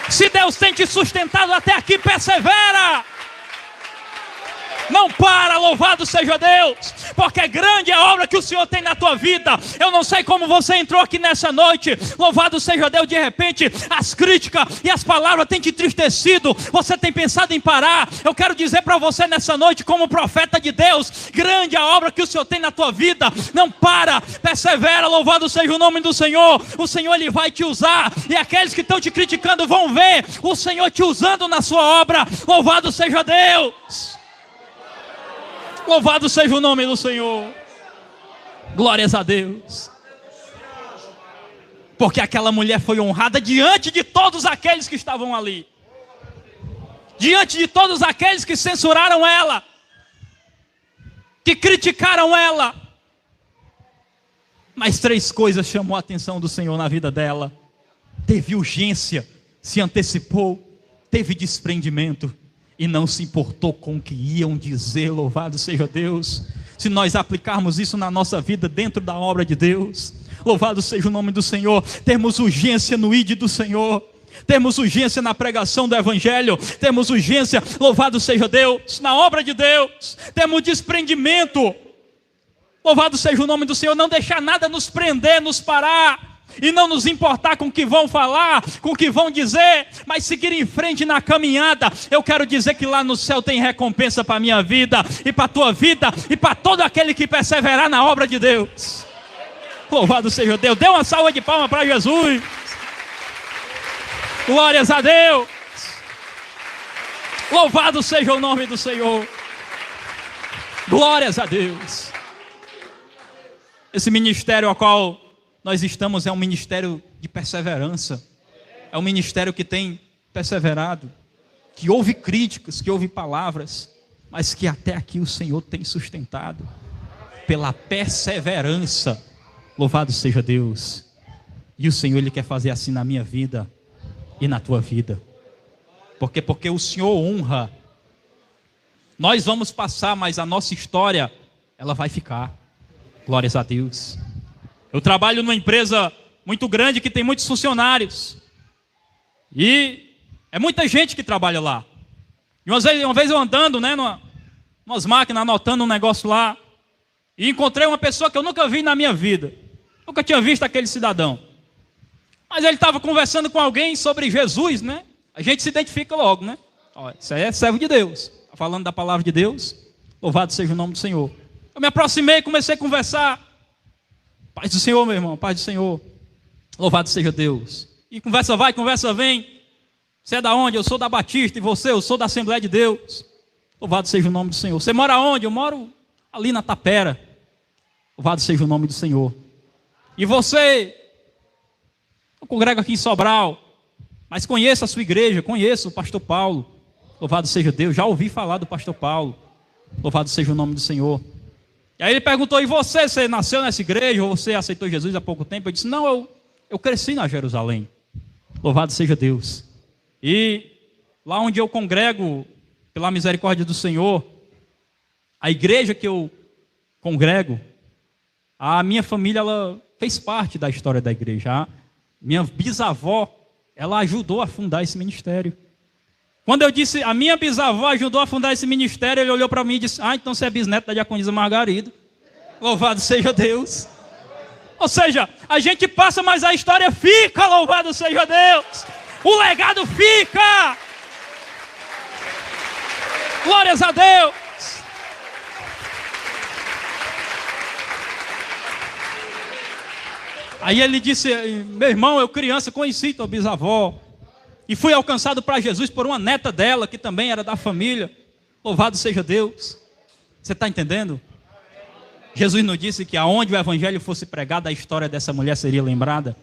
Se Deus tem te sustentado até aqui, persevera. Não para, louvado seja Deus, porque grande é a obra que o Senhor tem na tua vida. Eu não sei como você entrou aqui nessa noite, louvado seja Deus, de repente as críticas e as palavras têm te entristecido, você tem pensado em parar. Eu quero dizer para você nessa noite, como profeta de Deus, grande é a obra que o Senhor tem na tua vida. Não para, persevera, louvado seja o nome do Senhor. O Senhor ele vai te usar, e aqueles que estão te criticando vão ver o Senhor te usando na sua obra. Louvado seja Deus. Louvado seja o nome do Senhor. Glórias a Deus. Porque aquela mulher foi honrada diante de todos aqueles que estavam ali. Diante de todos aqueles que censuraram ela, que criticaram ela. Mas 3 coisas chamou a atenção do Senhor na vida dela. Teve urgência, se antecipou, teve desprendimento e não se importou com o que iam dizer. Louvado seja Deus. Se nós aplicarmos isso na nossa vida, dentro da obra de Deus, louvado seja o nome do Senhor. Temos urgência no ID do Senhor, temos urgência na pregação do Evangelho, temos urgência, louvado seja Deus, na obra de Deus. Temos desprendimento, louvado seja o nome do Senhor. Não deixar nada nos prender, nos parar, e não nos importar com o que vão falar, com o que vão dizer, mas seguir em frente na caminhada. Eu quero dizer que lá no céu tem recompensa para a minha vida, e para a tua vida, e para todo aquele que perseverar na obra de Deus. Louvado seja Deus. Dê uma salva de palmas para Jesus. Glórias a Deus. Louvado seja o nome do Senhor. Glórias a Deus. Esse ministério ao qual nós estamos é um ministério de perseverança. É um ministério que tem perseverado, que ouve críticas, que ouve palavras, mas que até aqui o Senhor tem sustentado pela perseverança. Louvado seja Deus. E o Senhor ele quer fazer assim na minha vida e na tua vida. Porque o Senhor honra. Nós vamos passar, mas a nossa história ela vai ficar. Glórias a Deus. Eu trabalho numa empresa muito grande que tem muitos funcionários. E é muita gente que trabalha lá. E uma vez eu andando, né, umas máquinas, anotando um negócio lá, e encontrei uma pessoa que eu nunca vi na minha vida. Nunca tinha visto aquele cidadão. Mas ele estava conversando com alguém sobre Jesus, né? A gente se identifica logo, né? Ó, isso aí é servo de Deus. Tá falando da palavra de Deus. Louvado seja o nome do Senhor. Eu me aproximei, comecei a conversar. Paz do Senhor, meu irmão, paz do Senhor. Louvado seja Deus. E conversa vai, conversa vem. Você é da onde? Eu sou da Batista. E você? Eu sou da Assembleia de Deus. Louvado seja o nome do Senhor. Você mora onde? Eu moro ali na Tapera. Louvado seja o nome do Senhor. E você? Eu congrego aqui em Sobral. Mas conheço a sua igreja, conheço o pastor Paulo. Louvado seja Deus. Já ouvi falar do pastor Paulo. Louvado seja o nome do Senhor. E aí ele perguntou: e você nasceu nessa igreja? Ou você aceitou Jesus há pouco tempo? Eu disse: não, eu cresci na Jerusalém. Louvado seja Deus. E lá onde eu congrego, pela misericórdia do Senhor, a igreja que eu congrego, a minha família ela fez parte da história da igreja. Minha bisavó, ela ajudou a fundar esse ministério. Quando eu disse, a minha bisavó ajudou a fundar esse ministério, ele olhou para mim e disse: então você é bisneto da diaconisa Margarida. Louvado seja Deus. Ou seja, a gente passa, mas a história fica. Louvado seja Deus. O legado fica. Glórias a Deus. Aí ele disse: meu irmão, eu criança conheci tua bisavó e fui alcançado para Jesus por uma neta dela, que também era da família. Louvado seja Deus. Você está entendendo? Jesus nos disse que aonde o evangelho fosse pregado, a história dessa mulher seria lembrada.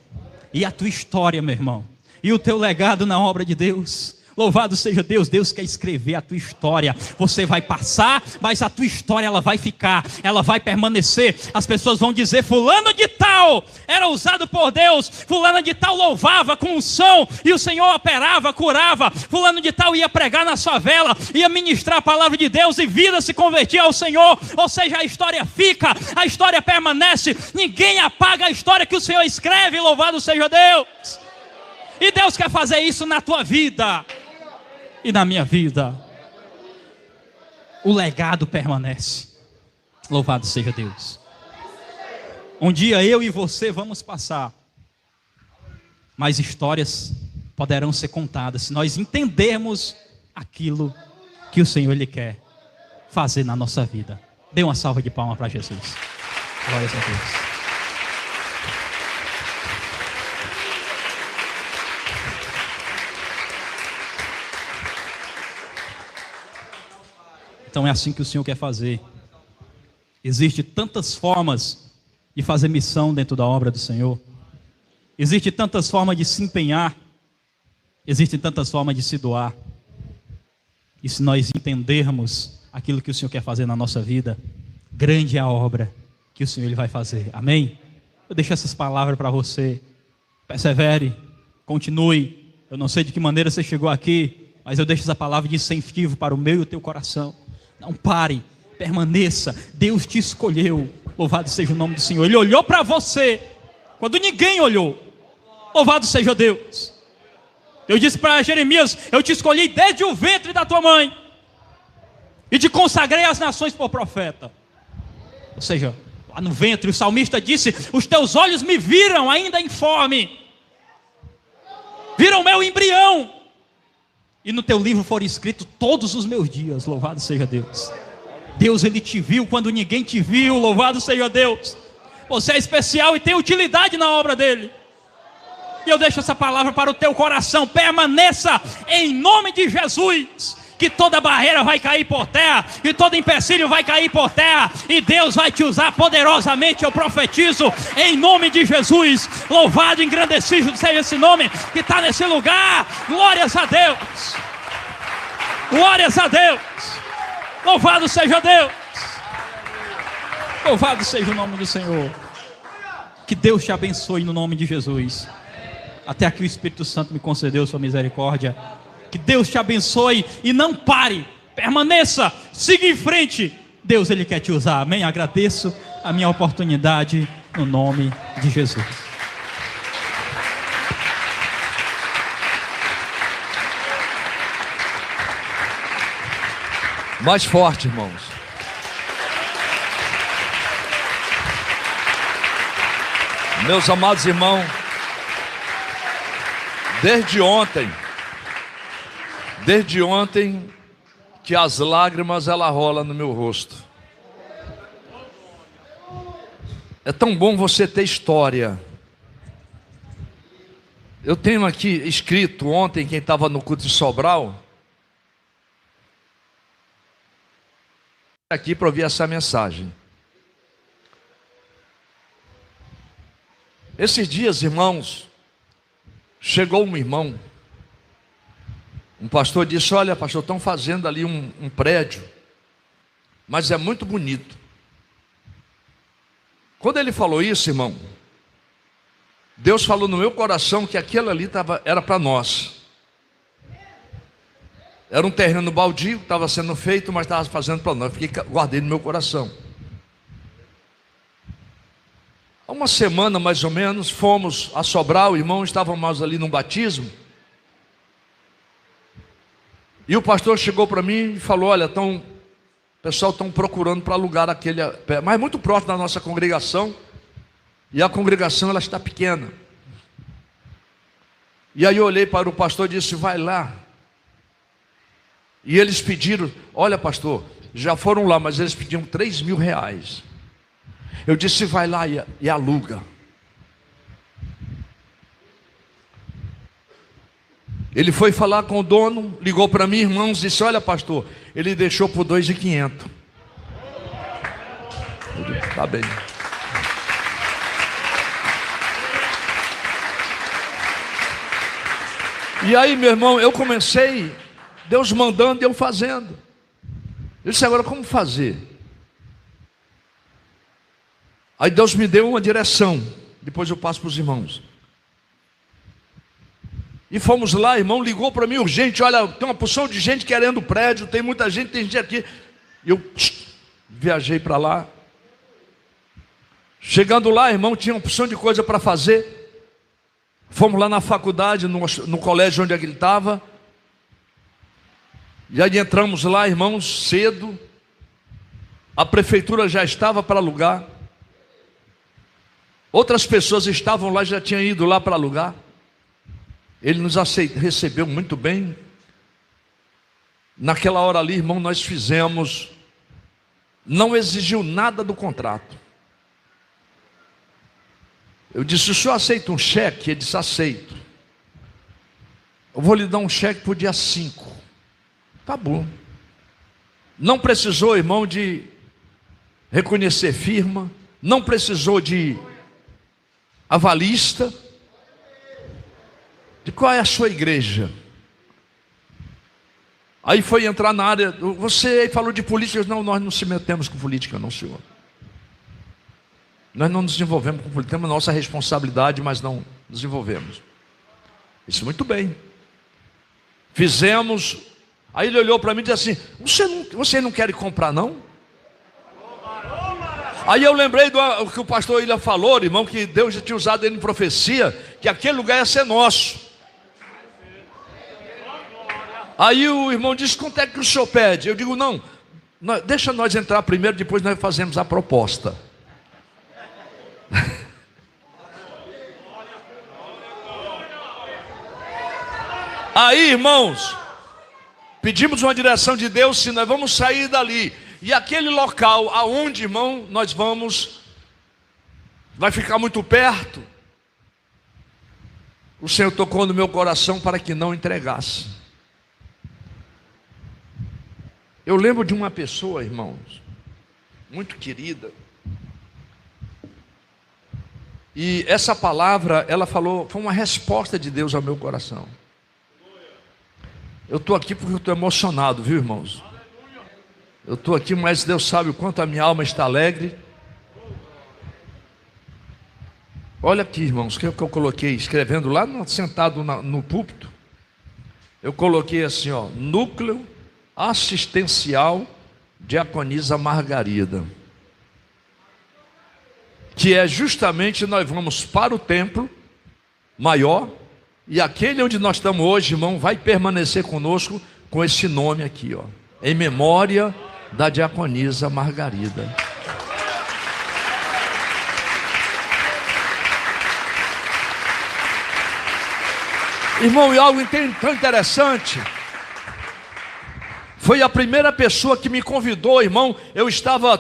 E a tua história, meu irmão, e o teu legado na obra de Deus. Louvado seja Deus. Deus quer escrever a tua história. Você vai passar, mas a tua história ela vai ficar, ela vai permanecer. As pessoas vão dizer: fulano de tal era usado por Deus, fulano de tal louvava com unção e o Senhor operava, curava. Fulano de tal ia pregar na favela, ia ministrar a palavra de Deus e vida se convertia ao Senhor. Ou seja, a história fica, a história permanece. Ninguém apaga a história que o Senhor escreve. Louvado seja Deus. E Deus quer fazer isso na tua vida e na minha vida. O legado permanece. Louvado seja Deus. Um dia eu e você vamos passar, mas histórias poderão ser contadas se nós entendermos aquilo que o Senhor Ele quer fazer na nossa vida. Dê uma salva de palmas para Jesus. Glória a Deus. Então é assim que o Senhor quer fazer. Existem tantas formas de fazer missão dentro da obra do Senhor. Existem tantas formas de se empenhar. Existem tantas formas de se doar. E se nós entendermos aquilo que o Senhor quer fazer na nossa vida, grande é a obra que o Senhor Ele vai fazer. Amém? Eu deixo essas palavras para você. Persevere, continue. Eu não sei de que maneira você chegou aqui, mas eu deixo essa palavra de incentivo para o meu e o teu coração. Não pare, permaneça. Deus te escolheu. Louvado seja o nome do Senhor. Ele olhou para você quando ninguém olhou. Louvado seja Deus. Eu disse para Jeremias: eu te escolhi desde o ventre da tua mãe e te consagrei às nações por profeta. Ou seja, lá no ventre, o salmista disse: os teus olhos me viram ainda informe, viram meu embrião, e no teu livro foram escritos todos os meus dias. Louvado seja Deus. Deus, Ele te viu quando ninguém te viu. Louvado seja Deus. Você é especial e tem utilidade na obra dEle. E eu deixo essa palavra para o teu coração. Permaneça em nome de Jesus, que toda barreira vai cair por terra, e todo empecilho vai cair por terra, e Deus vai te usar poderosamente. Eu profetizo em nome de Jesus. Louvado e engrandecido seja esse nome que está nesse lugar. Glórias a Deus. Glórias a Deus. Louvado seja Deus. Louvado seja o nome do Senhor. Que Deus te abençoe no nome de Jesus. Até aqui o Espírito Santo me concedeu sua misericórdia. Que Deus te abençoe e não pare, permaneça, siga em frente. Deus, Ele quer te usar. Amém? Agradeço a minha oportunidade no nome de Jesus. Mais forte, irmãos. Meus amados irmãos, desde ontem que as lágrimas ela rolam no meu rosto. É tão bom você ter história. Eu tenho aqui escrito ontem, quem estava no culto de Sobral, aqui para ouvir essa mensagem. Esses dias, irmãos, chegou um irmão, um pastor disse: olha, pastor, estão fazendo ali um prédio, mas é muito bonito. Quando ele falou isso, irmão, Deus falou no meu coração que aquilo ali era para nós. Era um terreno baldio, estava sendo feito, mas estava fazendo para nós. Guardei no meu coração. Há uma semana mais ou menos, fomos a Sobral, irmão, estávamos ali num batismo. E o pastor chegou para mim e falou: olha, o pessoal estão procurando para alugar aquele, mas muito próximo da nossa congregação. E a congregação ela está pequena. E aí eu olhei para o pastor e disse: vai lá. E eles pediram: olha, pastor, já foram lá, mas eles pediam R$3.000. Eu disse: vai lá e aluga. Ele foi falar com o dono, ligou para mim, irmãos, disse: olha, pastor, ele deixou por 2.500. Tá bem. E aí, meu irmão, eu comecei, Deus mandando e eu fazendo. Eu disse, agora como fazer? Aí Deus me deu uma direção. Depois eu passo para os irmãos. E fomos lá, irmão, ligou para mim urgente. Olha, tem uma porção de gente querendo prédio, tem muita gente, tem gente aqui. Eu viajei para lá. Chegando lá, irmão, tinha uma porção de coisa para fazer. Fomos lá na faculdade, no colégio onde ele estava. E aí entramos lá, irmãos, cedo. A prefeitura já estava para alugar. Outras pessoas estavam lá, já tinham ido lá para alugar. Ele nos recebeu muito bem. Naquela hora ali, irmão, nós fizemos. Não exigiu nada do contrato. Eu disse, o senhor aceita um cheque? Ele disse, aceito. Eu vou lhe dar um cheque para o dia 5. Tá bom. Não precisou, irmão, de reconhecer firma. Não precisou de avalista. De qual é a sua igreja? Aí foi entrar na área. Você falou de política. Não, nós não se metemos com política, não, senhor. Nós não nos envolvemos com política, temos a nossa responsabilidade, mas não nos envolvemos. Isso muito bem. Fizemos. Aí ele olhou para mim e disse assim, você não quer comprar não? Aí eu lembrei do que o pastor Ilha falou, irmão, que Deus já tinha usado ele em profecia, que aquele lugar ia ser nosso. Aí o irmão disse, quanto é que o senhor pede? Eu digo, não, deixa nós entrar primeiro, depois nós fazemos a proposta. Aí, irmãos, pedimos uma direção de Deus, se nós vamos sair dali. E aquele local aonde, irmão, nós vamos, vai ficar muito perto. O Senhor tocou no meu coração para que não entregasse. Eu lembro de uma pessoa, irmãos, muito querida. E essa palavra, ela falou, foi uma resposta de Deus ao meu coração. Eu estou aqui porque eu estou emocionado, viu, irmãos? Eu estou aqui, mas Deus sabe o quanto a minha alma está alegre. Olha aqui, irmãos, o que eu coloquei, escrevendo lá, sentado no púlpito. Eu coloquei assim, ó, Núcleo Assistencial Diaconisa Margarida. Que é justamente, nós vamos para o templo maior, e aquele onde nós estamos hoje, irmão, vai permanecer conosco com esse nome aqui, ó, em memória da diaconisa Margarida. Irmão, e algo tão interessante, foi a primeira pessoa que me convidou, irmão, eu estava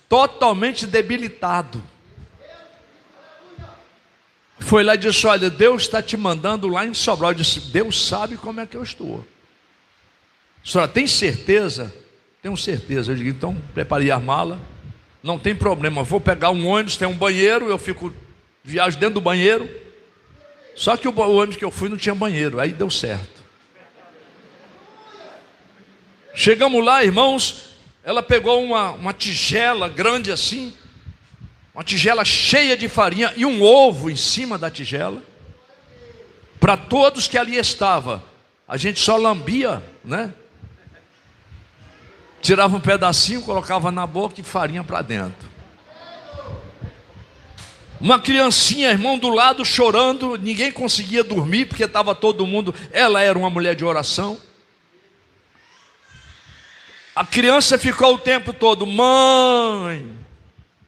totalmente debilitado. Foi lá e disse, olha, Deus está te mandando lá em Sobral. Eu disse, Deus sabe como é que eu estou. A senhora tem certeza? Tenho certeza. Eu digo, então preparei a mala. Não tem problema, vou pegar um ônibus, tem um banheiro, eu viajo dentro do banheiro. Só que o ônibus que eu fui não tinha banheiro, aí deu certo. Chegamos lá, irmãos, ela pegou uma tigela grande assim, uma tigela cheia de farinha e um ovo em cima da tigela. Para todos que ali estavam, a gente só lambia, né? Tirava um pedacinho, colocava na boca e farinha para dentro. Uma criancinha, irmão, do lado chorando, ninguém conseguia dormir porque estava todo mundo. Ela era uma mulher de oração. A criança ficou o tempo todo, mãe,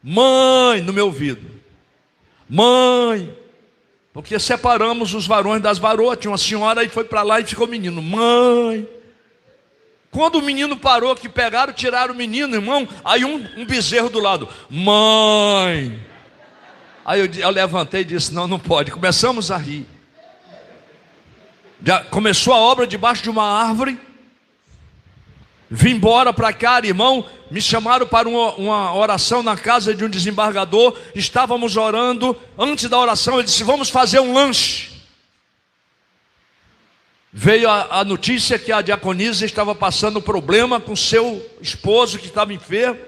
no meu ouvido. Mãe, porque separamos os varões das varoas. Tinha uma senhora e foi para lá e ficou o menino, mãe. Quando o menino parou, que pegaram, tiraram o menino, irmão. Aí um bezerro do lado, mãe. Aí eu levantei e disse, não pode. Começamos a rir. Já começou a obra debaixo de uma árvore. Vim embora para cá, irmão, me chamaram para uma oração na casa de um desembargador. Estávamos orando, antes da oração ele disse: vamos fazer um lanche. Veio a notícia que a diaconisa estava passando problema com seu esposo que estava enfermo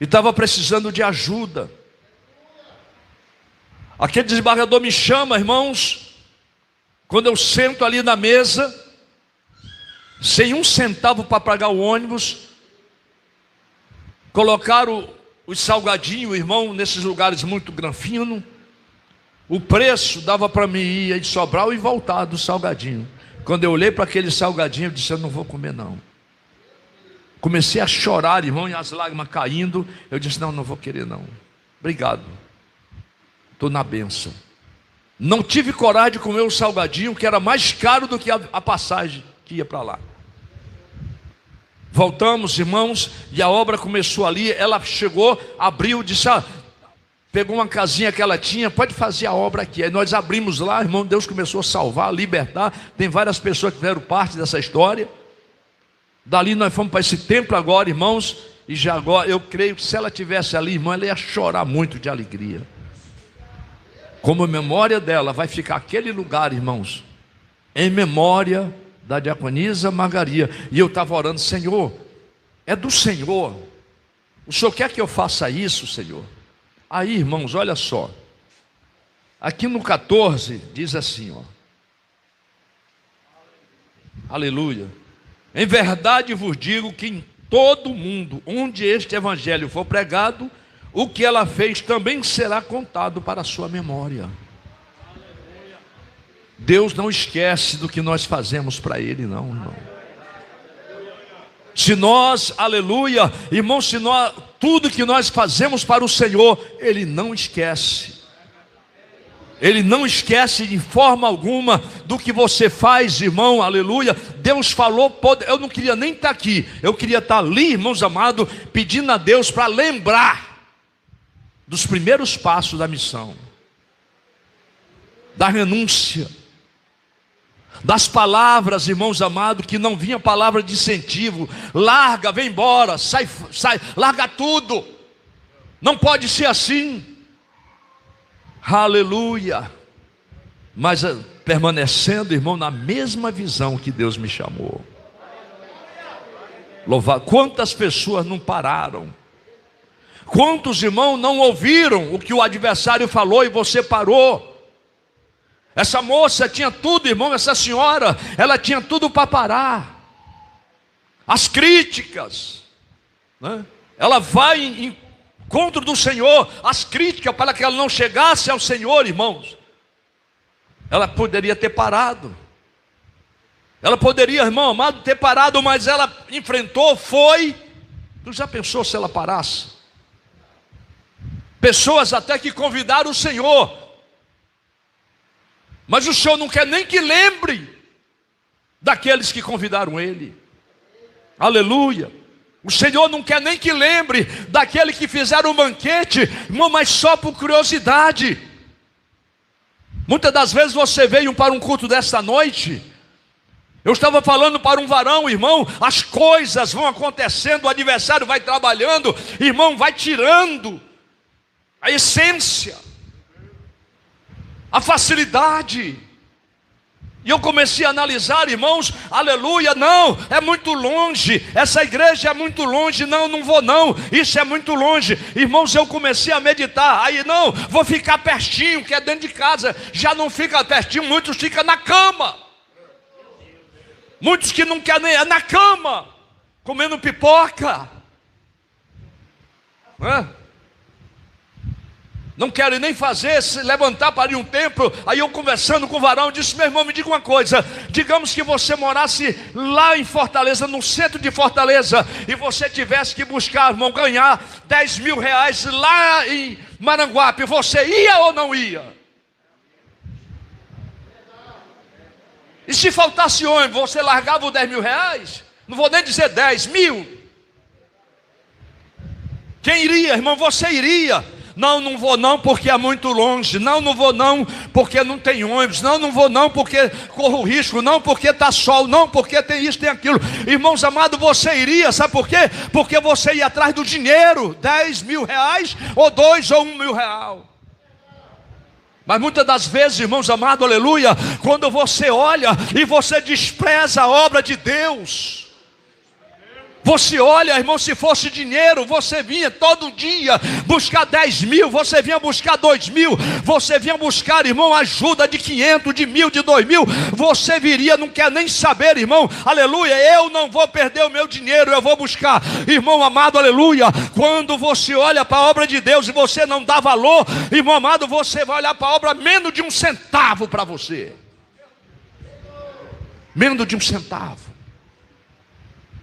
e estava precisando de ajuda. Aquele desembargador me chama, irmãos, quando eu sento ali na mesa, sem um centavo para pagar o ônibus, colocaram os salgadinhos, irmão, nesses lugares muito granfino. O preço dava para mim ir de Sobral e voltar do salgadinho. Quando eu olhei para aquele salgadinho, eu disse: eu não vou comer não. Comecei a chorar, irmão, e as lágrimas caindo. Eu disse: não vou querer não. Obrigado. Estou na bênção. Não tive coragem de comer o salgadinho, que era mais caro do que a passagem que ia para lá. Voltamos, irmãos, e a obra começou ali. Ela chegou, abriu, disse: pegou uma casinha que ela tinha, pode fazer a obra aqui. Aí nós abrimos lá, irmão, Deus começou a salvar, libertar. Tem várias pessoas que fizeram parte dessa história. Dali nós fomos para esse templo agora, irmãos. E já agora, eu creio que se ela tivesse ali, irmão, ela ia chorar muito de alegria. Como memória dela, vai ficar aquele lugar, irmãos, em memória da diaconisa Margaria. E eu estava orando: Senhor, é do Senhor. O Senhor quer que eu faça isso, Senhor? Aí, irmãos, olha só. Aqui no 14, diz assim, ó. Aleluia. Em verdade vos digo que em todo mundo, onde este evangelho for pregado, o que ela fez também será contado para a sua memória. Deus não esquece do que nós fazemos para Ele, não, irmão. Se nós, aleluia, irmão, se nós, tudo que nós fazemos para o Senhor, Ele não esquece. Ele não esquece de forma alguma do que você faz, irmão, aleluia. Deus falou, eu não queria nem estar aqui, eu queria estar ali, irmãos amados, pedindo a Deus para lembrar dos primeiros passos da missão, da renúncia, das palavras, irmãos amados, que não vinha palavra de incentivo: larga, vem embora, sai, larga tudo, não pode ser assim, aleluia. Mas permanecendo, irmão, na mesma visão que Deus me chamou. Louvar. Quantas pessoas não pararam? Quantos irmãos não ouviram o que o adversário falou e você parou? Essa moça tinha tudo, irmão, essa senhora, ela tinha tudo para parar. As críticas, né? Ela vai em encontro do Senhor, as críticas para que ela não chegasse ao Senhor, irmãos. Ela poderia ter parado. Ela poderia, irmão amado, ter parado, mas ela enfrentou, foi. Tu já pensou se ela parasse? Pessoas até que convidaram o Senhor, mas o Senhor não quer nem que lembre daqueles que convidaram Ele. Aleluia. O Senhor não quer nem que lembre daquele que fizeram um banquete, irmão, mas só por curiosidade. Muitas das vezes você veio para um culto desta noite. Eu estava falando para um varão, irmão, as coisas vão acontecendo, o adversário vai trabalhando, irmão, vai tirando a essência, a facilidade. E eu comecei a analisar, irmãos, aleluia, não, é muito longe, essa igreja é muito longe, não vou não, isso é muito longe. Irmãos, eu comecei a meditar, aí não, vou ficar pertinho, que é dentro de casa. Já não fica pertinho, muitos ficam na cama. Muitos que não querem, é na cama, comendo pipoca, não querem nem fazer, se levantar para ir um templo. Aí eu conversando com o varão, disse: meu irmão, me diga uma coisa, digamos que você morasse lá em Fortaleza, no centro de Fortaleza, e você tivesse que buscar, irmão, ganhar 10 mil reais lá em Maranguape, você ia ou não ia? E se faltasse ônibus, você largava os 10 mil reais? Não vou nem dizer 10 mil. Quem iria, irmão? Você iria. Não, não vou não porque é muito longe. Não, não vou não porque não tem ônibus. Não, não vou não porque corro risco. Não, porque está sol. Não, porque tem isso, tem aquilo. Irmãos amados, você iria, sabe por quê? Porque você ia atrás do dinheiro, 10 mil reais, ou 2 ou 1 mil real. Mas muitas das vezes, irmãos amados, aleluia, quando você olha e você despreza a obra de Deus, você olha, irmão, se fosse dinheiro, você vinha todo dia buscar 10 mil, você vinha buscar 2 mil, você vinha buscar, irmão, ajuda de 500, de 1.000, de 2.000, você viria, não quer nem saber, irmão, aleluia, eu não vou perder o meu dinheiro, eu vou buscar, irmão amado, aleluia, quando você olha para a obra de Deus e você não dá valor, irmão amado, você vai olhar para a obra menos de 1 centavo para você, menos de 1 centavo.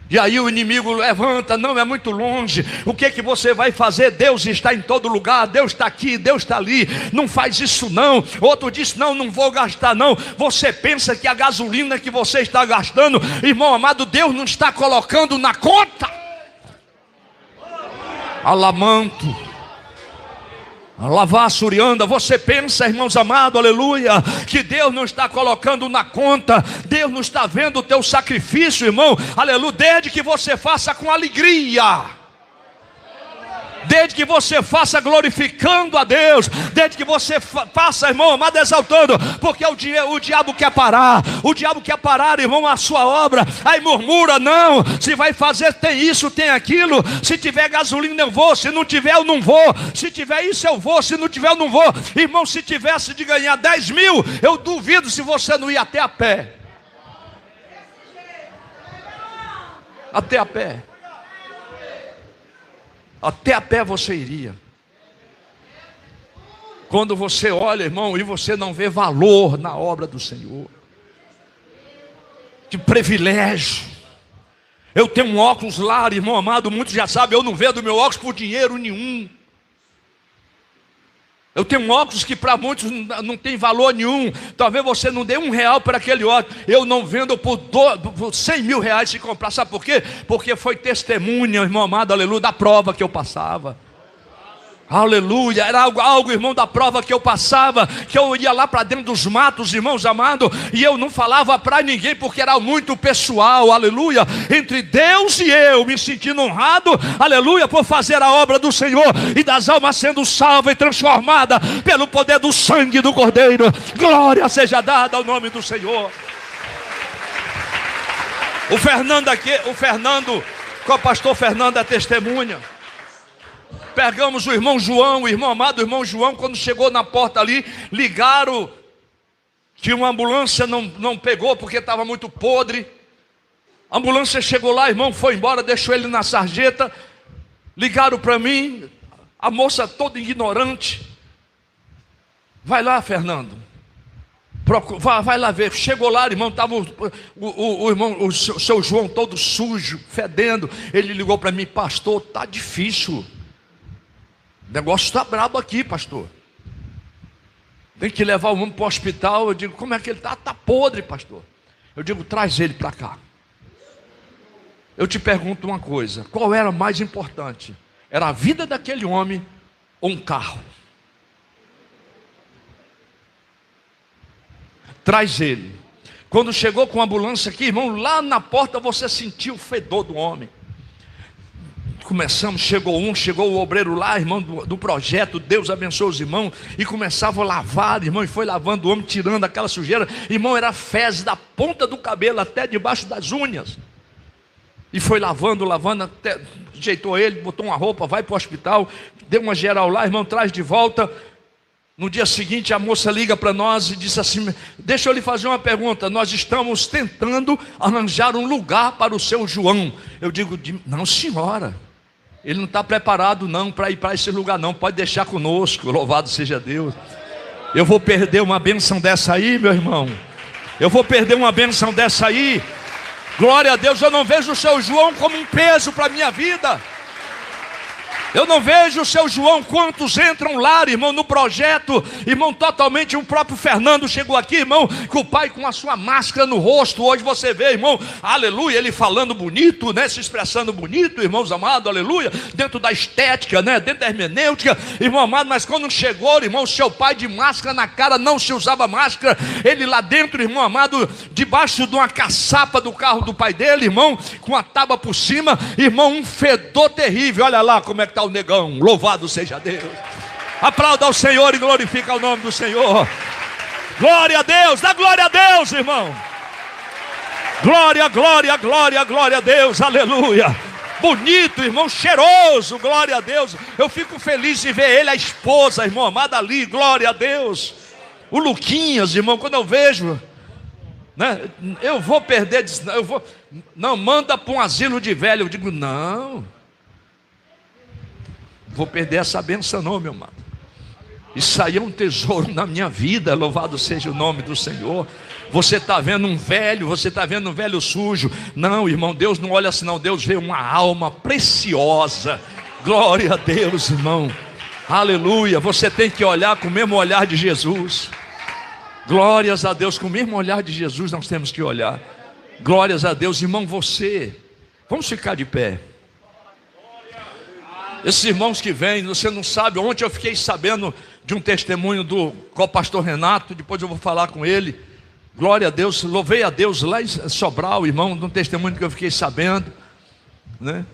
E aí o inimigo levanta, não, é muito longe, o que que você vai fazer? Deus está em todo lugar, Deus está aqui, Deus está ali, não faz isso não. Outro disse, não, não vou gastar não. Você pensa que a gasolina que você está gastando, irmão amado, Deus não está colocando na conta? Alamanto, lavar surianda, você pensa, irmãos amados, aleluia, que Deus não está colocando na conta, Deus não está vendo o teu sacrifício, irmão, aleluia, desde que você faça com alegria, desde que você faça glorificando a Deus, desde que você faça, irmão amado, exaltando, porque o diabo quer parar, irmão, a sua obra, aí murmura, não, se vai fazer tem isso, tem aquilo, se tiver gasolina eu vou, se não tiver eu não vou, se tiver isso eu vou, se não tiver eu não vou, irmão, se tivesse de ganhar 10 mil, eu duvido se você não ia até a pé, até a pé. Até a pé você iria. Quando você olha, irmão, e você não vê valor na obra do Senhor. Que privilégio. Eu tenho um óculos lá, irmão amado, muitos já sabem, eu não vendo meu óculos por dinheiro nenhum. Eu tenho um óculos que para muitos não tem valor nenhum. Talvez você não dê R$1 para aquele óculos. Eu não vendo por 100 mil reais se comprar. Sabe por quê? Porque foi testemunha, irmão amado, aleluia, da prova que eu passava. Aleluia, era algo, irmão, da prova que eu passava, que eu ia lá para dentro dos matos, irmãos amados, e eu não falava para ninguém, porque era muito pessoal, aleluia, entre Deus e eu, me sentindo honrado, aleluia, por fazer a obra do Senhor, e das almas sendo salvas e transformadas, pelo poder do sangue do Cordeiro, glória seja dada ao nome do Senhor. O Fernando, com o pastor Fernando é testemunha. Pegamos o irmão João, o irmão amado, o irmão João, quando chegou na porta ali, ligaram que uma ambulância não pegou porque estava muito podre. A ambulância chegou lá, irmão, foi embora, deixou ele na sarjeta. Ligaram para mim, a moça toda ignorante. Vai lá, Fernando, vai lá ver. Chegou lá, irmão, estava o seu João todo sujo, fedendo. Ele ligou para mim, pastor, está difícil. O negócio está brabo aqui, pastor. Tem que levar o homem para o hospital. Eu digo, como é que ele está? Está podre, pastor. Eu digo, traz ele para cá. Eu te pergunto uma coisa, qual era mais importante? Era a vida daquele homem ou um carro? Traz ele. Quando chegou com a ambulância aqui, irmão, lá na porta você sentiu o fedor do homem. Começamos, chegou o obreiro lá, irmão, do projeto, Deus abençoe os irmãos, e começava a lavar, irmão, e foi lavando o homem, tirando aquela sujeira, irmão, era fezes da ponta do cabelo até debaixo das unhas, e foi lavando, até ajeitou ele, botou uma roupa, vai para o hospital, deu uma geral lá, irmão, traz de volta. No dia seguinte a moça liga para nós e disse assim, deixa eu lhe fazer uma pergunta, nós estamos tentando arranjar um lugar para o seu João. Eu digo, não senhora, ele não está preparado não para ir para esse lugar não, pode deixar conosco, louvado seja Deus. Eu vou perder uma bênção dessa aí, meu irmão, eu vou perder uma bênção dessa aí, glória a Deus. Eu não vejo o seu João como um peso para a minha vida, Eu não vejo o seu João, quantos entram lá, irmão, no projeto, irmão, totalmente. O próprio Fernando chegou aqui, irmão, com o pai com a sua máscara no rosto. Hoje você vê, irmão, aleluia, ele falando bonito, né, se expressando bonito, irmãos amados, aleluia, dentro da estética, né, dentro da hermenêutica, irmão amado. Mas quando chegou, irmão, seu pai de máscara na cara, não se usava máscara, ele lá dentro, irmão amado, debaixo de uma caçapa do carro do pai dele, irmão, com a tábua por cima, irmão, um fedor terrível. Olha lá como é que está o negão, louvado seja Deus. Aplauda ao Senhor e glorifica o nome do Senhor. Glória a Deus, dá glória a Deus, irmão. Glória, glória, glória, glória a Deus, aleluia. Bonito, irmão, cheiroso, glória a Deus. Eu fico feliz de ver ele, a esposa, irmão amada ali, glória a Deus. O Luquinhas, irmão, quando eu vejo, né, eu vou perder, não, manda para um asilo de velho. Eu digo, não, vou perder essa benção não, meu amado. Isso aí é um tesouro na minha vida, louvado seja o nome do Senhor. Você está vendo um velho, você está vendo um velho sujo. Não, irmão, Deus não olha assim não, Deus vê uma alma preciosa. Glória a Deus, irmão, aleluia. Você tem que olhar com o mesmo olhar de Jesus. Glórias a Deus, com o mesmo olhar de Jesus nós temos que olhar. Glórias a Deus, irmão, vamos ficar de pé. Esses irmãos que vêm, você não sabe, ontem eu fiquei sabendo de um testemunho do co-pastor Renato, depois eu vou falar com ele. Glória a Deus, louvei a Deus lá em Sobral, irmão, de um testemunho que eu fiquei sabendo, né?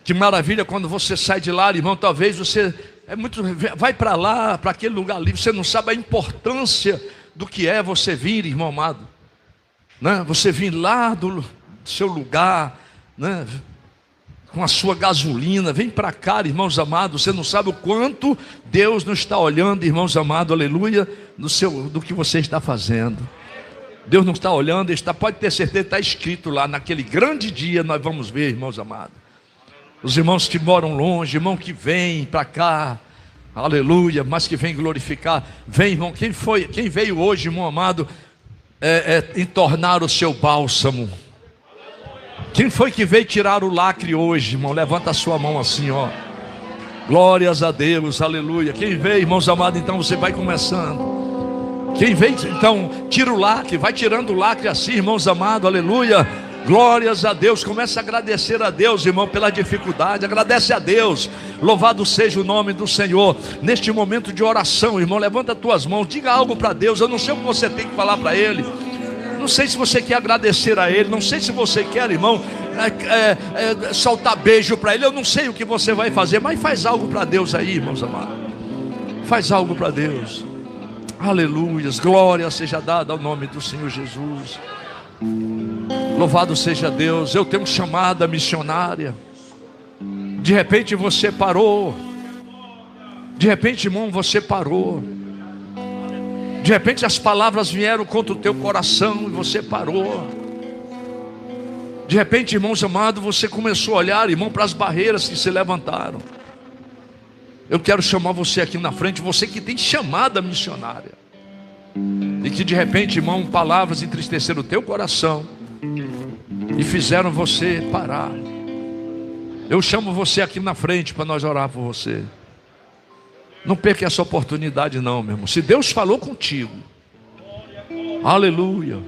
Que maravilha quando você sai de lá, irmão, talvez você vai para lá, para aquele lugar ali, você não sabe a importância do que é você vir, irmão amado, né? Você vir lá do seu lugar, né, com a sua gasolina, vem para cá, irmãos amados. Você não sabe o quanto Deus não está olhando, irmãos amados, aleluia, do que você está fazendo. Deus não está olhando, pode ter certeza, está escrito lá, naquele grande dia nós vamos ver, irmãos amados. Os irmãos que moram longe, irmão que vem para cá, aleluia, mas que vem glorificar. Vem, irmão, quem veio hoje, irmão amado, entornar o seu bálsamo? Quem foi que veio tirar o lacre hoje, irmão? Levanta a sua mão assim, ó. Glórias a Deus, aleluia. Quem veio, irmãos amados, então você vai começando. Quem veio, então, tira o lacre, vai tirando o lacre assim, irmãos amados, aleluia. Glórias a Deus, começa a agradecer a Deus, irmão, pela dificuldade. Agradece a Deus, louvado seja o nome do Senhor. Neste momento de oração, irmão, levanta as tuas mãos, diga algo para Deus. Eu não sei o que você tem que falar para Ele. Não sei se você quer agradecer a Ele, não sei se você quer, irmão, soltar beijo para Ele. Eu não sei o que você vai fazer, mas faz algo para Deus aí, irmãos amados. Faz algo para Deus. Aleluias, glória seja dada ao nome do Senhor Jesus. Louvado seja Deus. Eu tenho chamada missionária. De repente você parou. De repente, irmão, você parou. De repente as palavras vieram contra o teu coração e você parou. De repente, irmãos amados, você começou a olhar, irmão, para as barreiras que se levantaram. Eu quero chamar você aqui na frente, você que tem chamada missionária. E que de repente, irmão, palavras entristeceram o teu coração e fizeram você parar. Eu chamo você aqui na frente para nós orar por você. Não perca essa oportunidade não, meu irmão. Se Deus falou contigo, aleluia,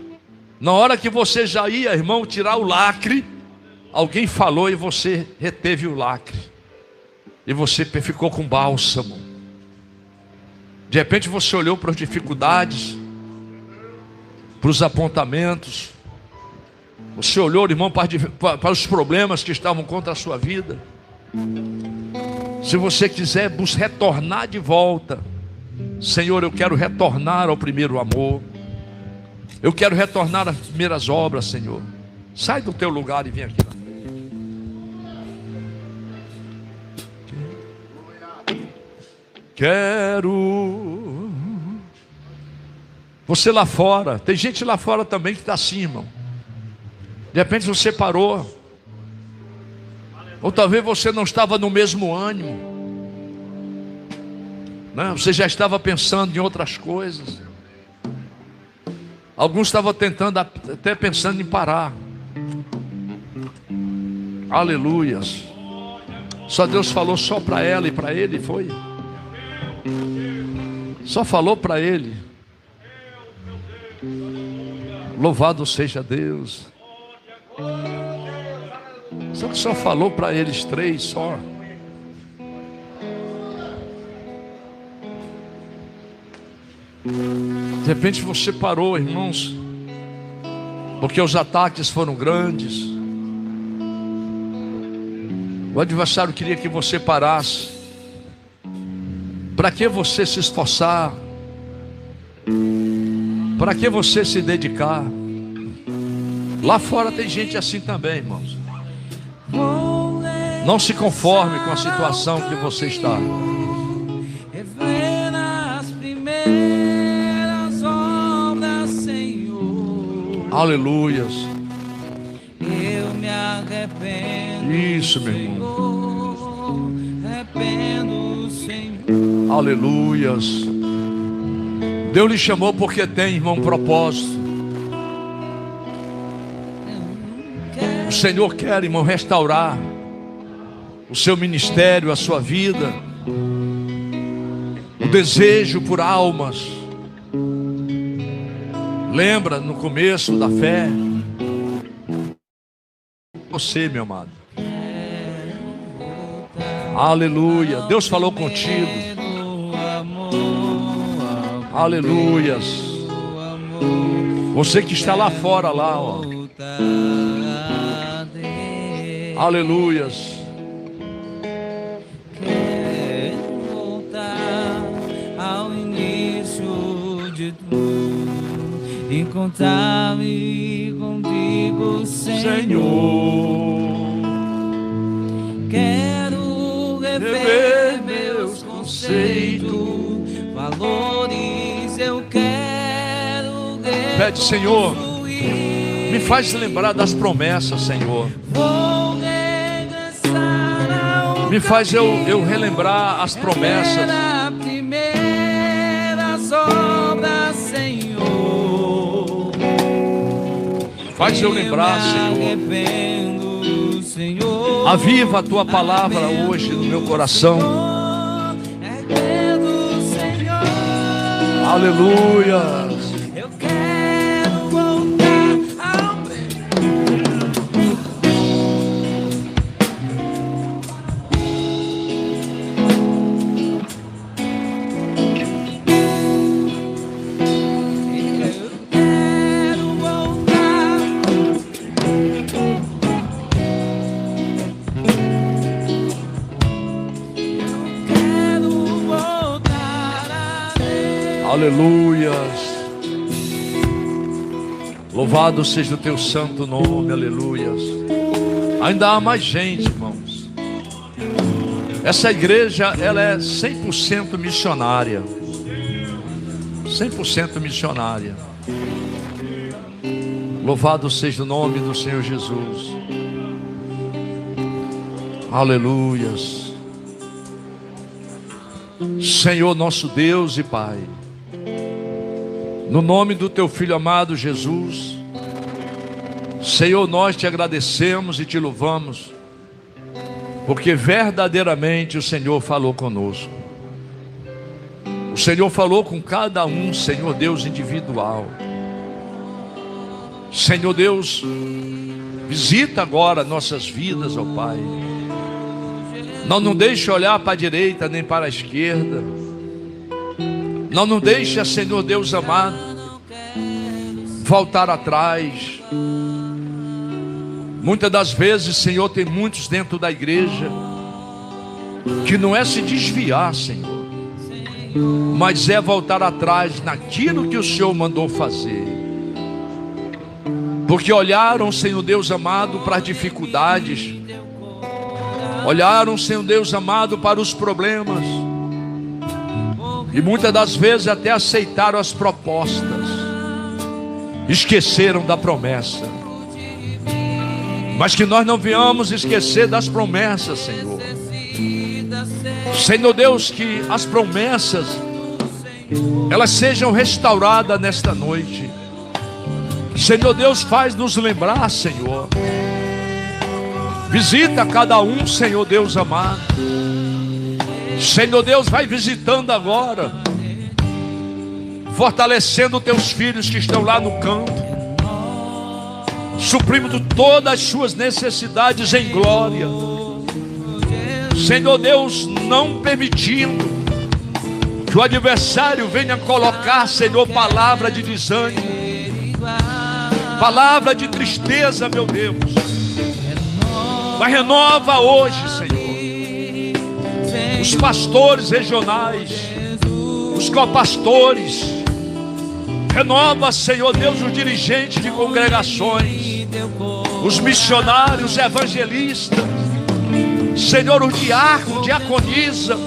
na hora que você já ia, irmão, tirar o lacre, alguém falou e você reteve o lacre, e você ficou com bálsamo. De repente você olhou para as dificuldades, para os apontamentos. Você olhou, irmão, para os problemas que estavam contra a sua vida. Se você quiser retornar de volta, Senhor, eu quero retornar ao primeiro amor. Eu quero retornar às primeiras obras, Senhor. Sai do teu lugar e vem aqui. Quero. Você lá fora, tem gente lá fora também que está assim, irmão. De repente você parou. Ou talvez você não estava no mesmo ânimo, né? Você já estava pensando em outras coisas. Alguns estavam tentando, até pensando em parar. Aleluias. Só Deus falou só para ela e para ele, foi? Só falou para ele. Louvado seja Deus. Só falou para eles três só. De repente você parou, irmãos, porque os ataques foram grandes. O adversário queria que você parasse. Para que você se esforçar? Para que você se dedicar? Lá fora tem gente assim também, irmãos. Não se conforme com a situação que você está. Aleluias. Eu me arrependo. Isso, meu irmão. Arrependo, Senhor. Aleluias. Deus lhe chamou porque tem, irmão, um propósito. O Senhor quer, irmão, restaurar o seu ministério, a sua vida, o desejo por almas. Lembra no começo da fé, você, meu amado. Aleluia. Deus falou contigo. Aleluias. Você que está lá fora, lá, ó. Aleluias. Quero voltar ao início de tudo, encontrar-me contigo, Senhor. Quero rever meus conceitos, valores. Eu quero Pede, Senhor, me faz lembrar das promessas, Senhor. Me faz eu relembrar as promessas. Faz eu lembrar, Senhor. Aviva a tua palavra hoje no meu coração. Aleluia. Eu quero voltar ao Aleluias. Louvado seja o teu santo nome, aleluias. Ainda há mais gente, irmãos. Essa igreja, ela é 100% missionária. 100% missionária. Louvado seja o nome do Senhor Jesus. Aleluias. Senhor nosso Deus e Pai, no nome do teu Filho amado Jesus, Senhor, nós te agradecemos e te louvamos, porque verdadeiramente o Senhor falou conosco. O Senhor falou com cada um, Senhor Deus, individual. Senhor Deus, visita agora nossas vidas, ó Pai. Não nos deixe olhar para a direita nem para a esquerda. Não nos deixe, Senhor Deus amado, voltar atrás. Muitas das vezes, Senhor, tem muitos dentro da igreja que não é se desviar, Senhor, mas é voltar atrás naquilo que o Senhor mandou fazer. Porque olharam, Senhor Deus amado, para as dificuldades. Olharam, Senhor Deus amado, para os problemas. E muitas das vezes até aceitaram as propostas. Esqueceram da promessa. Mas que nós não venhamos esquecer das promessas, Senhor. Senhor Deus, que as promessas elas sejam restauradas nesta noite. Senhor Deus, faz nos lembrar, Senhor, Visita cada um, Senhor Deus amado. Senhor Deus, vai visitando agora, fortalecendo teus filhos que estão lá no campo, suprindo todas as suas necessidades em glória. Senhor Deus, não permitindo que o adversário venha colocar, Senhor, palavra de desânimo, palavra de tristeza, meu Deus. Mas renova hoje, Senhor, os pastores regionais, os copastores. Renova, Senhor Deus, os dirigentes de congregações, os missionários, evangelistas, Senhor, o diácono, diaconisa,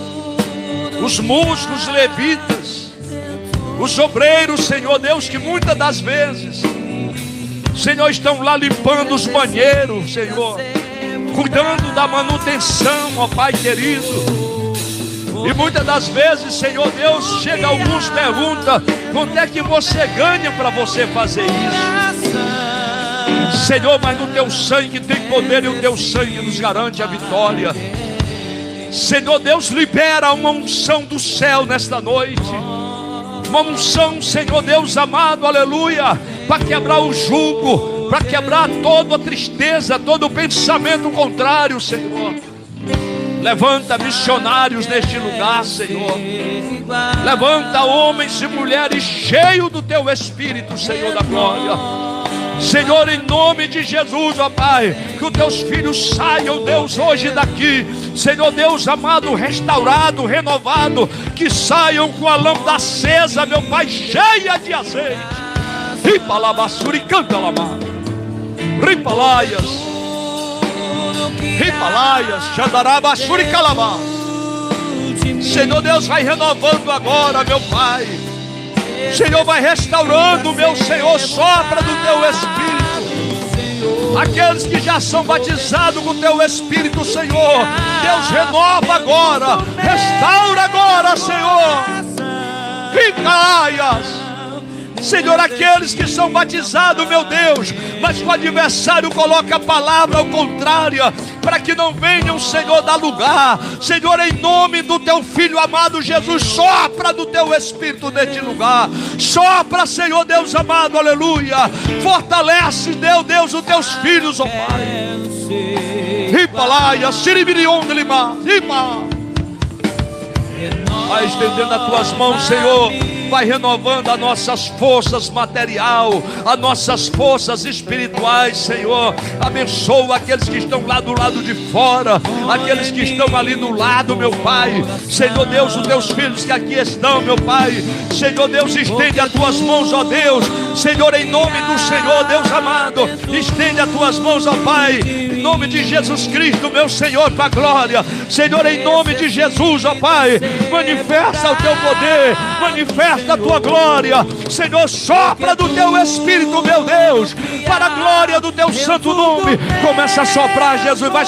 os músicos, levitas, os obreiros, Senhor Deus, que muitas das vezes, Senhor, estão lá limpando os banheiros, Senhor, cuidando da manutenção, ó Pai querido. E muitas das vezes, Senhor Deus, chega alguns perguntam: quanto é que você ganha para você fazer isso? Senhor, mas no teu sangue tem poder e o teu sangue nos garante a vitória. Senhor Deus, libera uma unção do céu nesta noite, uma unção, Senhor Deus amado, aleluia, para quebrar o jugo, para quebrar toda a tristeza, todo o pensamento contrário, Senhor. Levanta missionários neste lugar, Senhor. Levanta homens e mulheres cheios do teu Espírito, Senhor da glória. Senhor, em nome de Jesus, ó Pai, que os teus filhos saiam, Deus, hoje daqui, Senhor Deus amado, restaurado, renovado, que saiam com a lâmpada acesa, meu Pai, cheia de azeite. Ripalabassuri, canta lamar. Ripalaias. Ripalaias, Xandarabassuri, calabá. Senhor Deus, vai renovando agora, meu Pai. Senhor, vai restaurando, meu Senhor, sopra do teu Espírito. Aqueles que já são batizados com o teu Espírito, Senhor, Deus, renova agora, restaura agora, Senhor. Ricaias, Senhor, aqueles que são batizados, meu Deus, mas o adversário coloca a palavra ao contrário, para que não venham, Senhor, dar lugar. Senhor, em nome do teu Filho amado Jesus, sopra do teu Espírito neste lugar. Sopra, Senhor Deus amado, aleluia. Fortalece, Deus, os teus filhos, ó Pai. Ripalaia, siribirion de lima, ripa. Vai estendendo as tuas mãos, Senhor. Vai renovando as nossas forças material, as nossas forças espirituais, Senhor. Abençoa aqueles que estão lá do lado de fora, aqueles que estão ali do lado, meu Pai. Senhor Deus, os teus filhos que aqui estão, meu Pai. Senhor Deus, estende as tuas mãos, ó Deus. Senhor, em nome do Senhor, Deus amado, estende as tuas mãos, ó Pai. Em nome de Jesus Cristo, meu Senhor, para a glória. Senhor, em nome de Jesus, ó Pai, manifesta o teu poder, manifesta a tua glória, Senhor, sopra do teu Espírito, meu Deus, para a glória do teu santo nome. Começa a soprar, Jesus, vai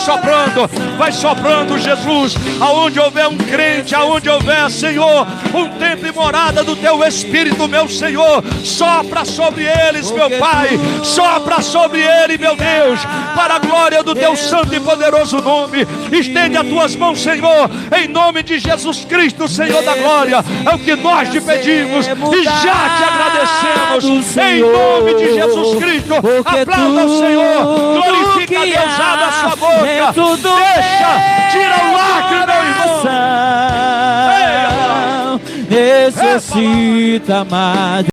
soprando, Jesus, aonde houver um crente, aonde houver, Senhor, um templo e morada do teu Espírito, meu Senhor, sopra sobre eles, meu Pai, sopra sobre ele, meu Deus, para a glória do teu santo e poderoso nome. Estende as tuas mãos, Senhor, em nome de Jesus Cristo, Senhor da glória. É o que nós te pedimos e já te agradecemos, em nome de Jesus Cristo. Aplauda o Senhor, glorifica a Deus, abre a sua boca, deixa, tira o lacre, meu irmão. Necessita mais.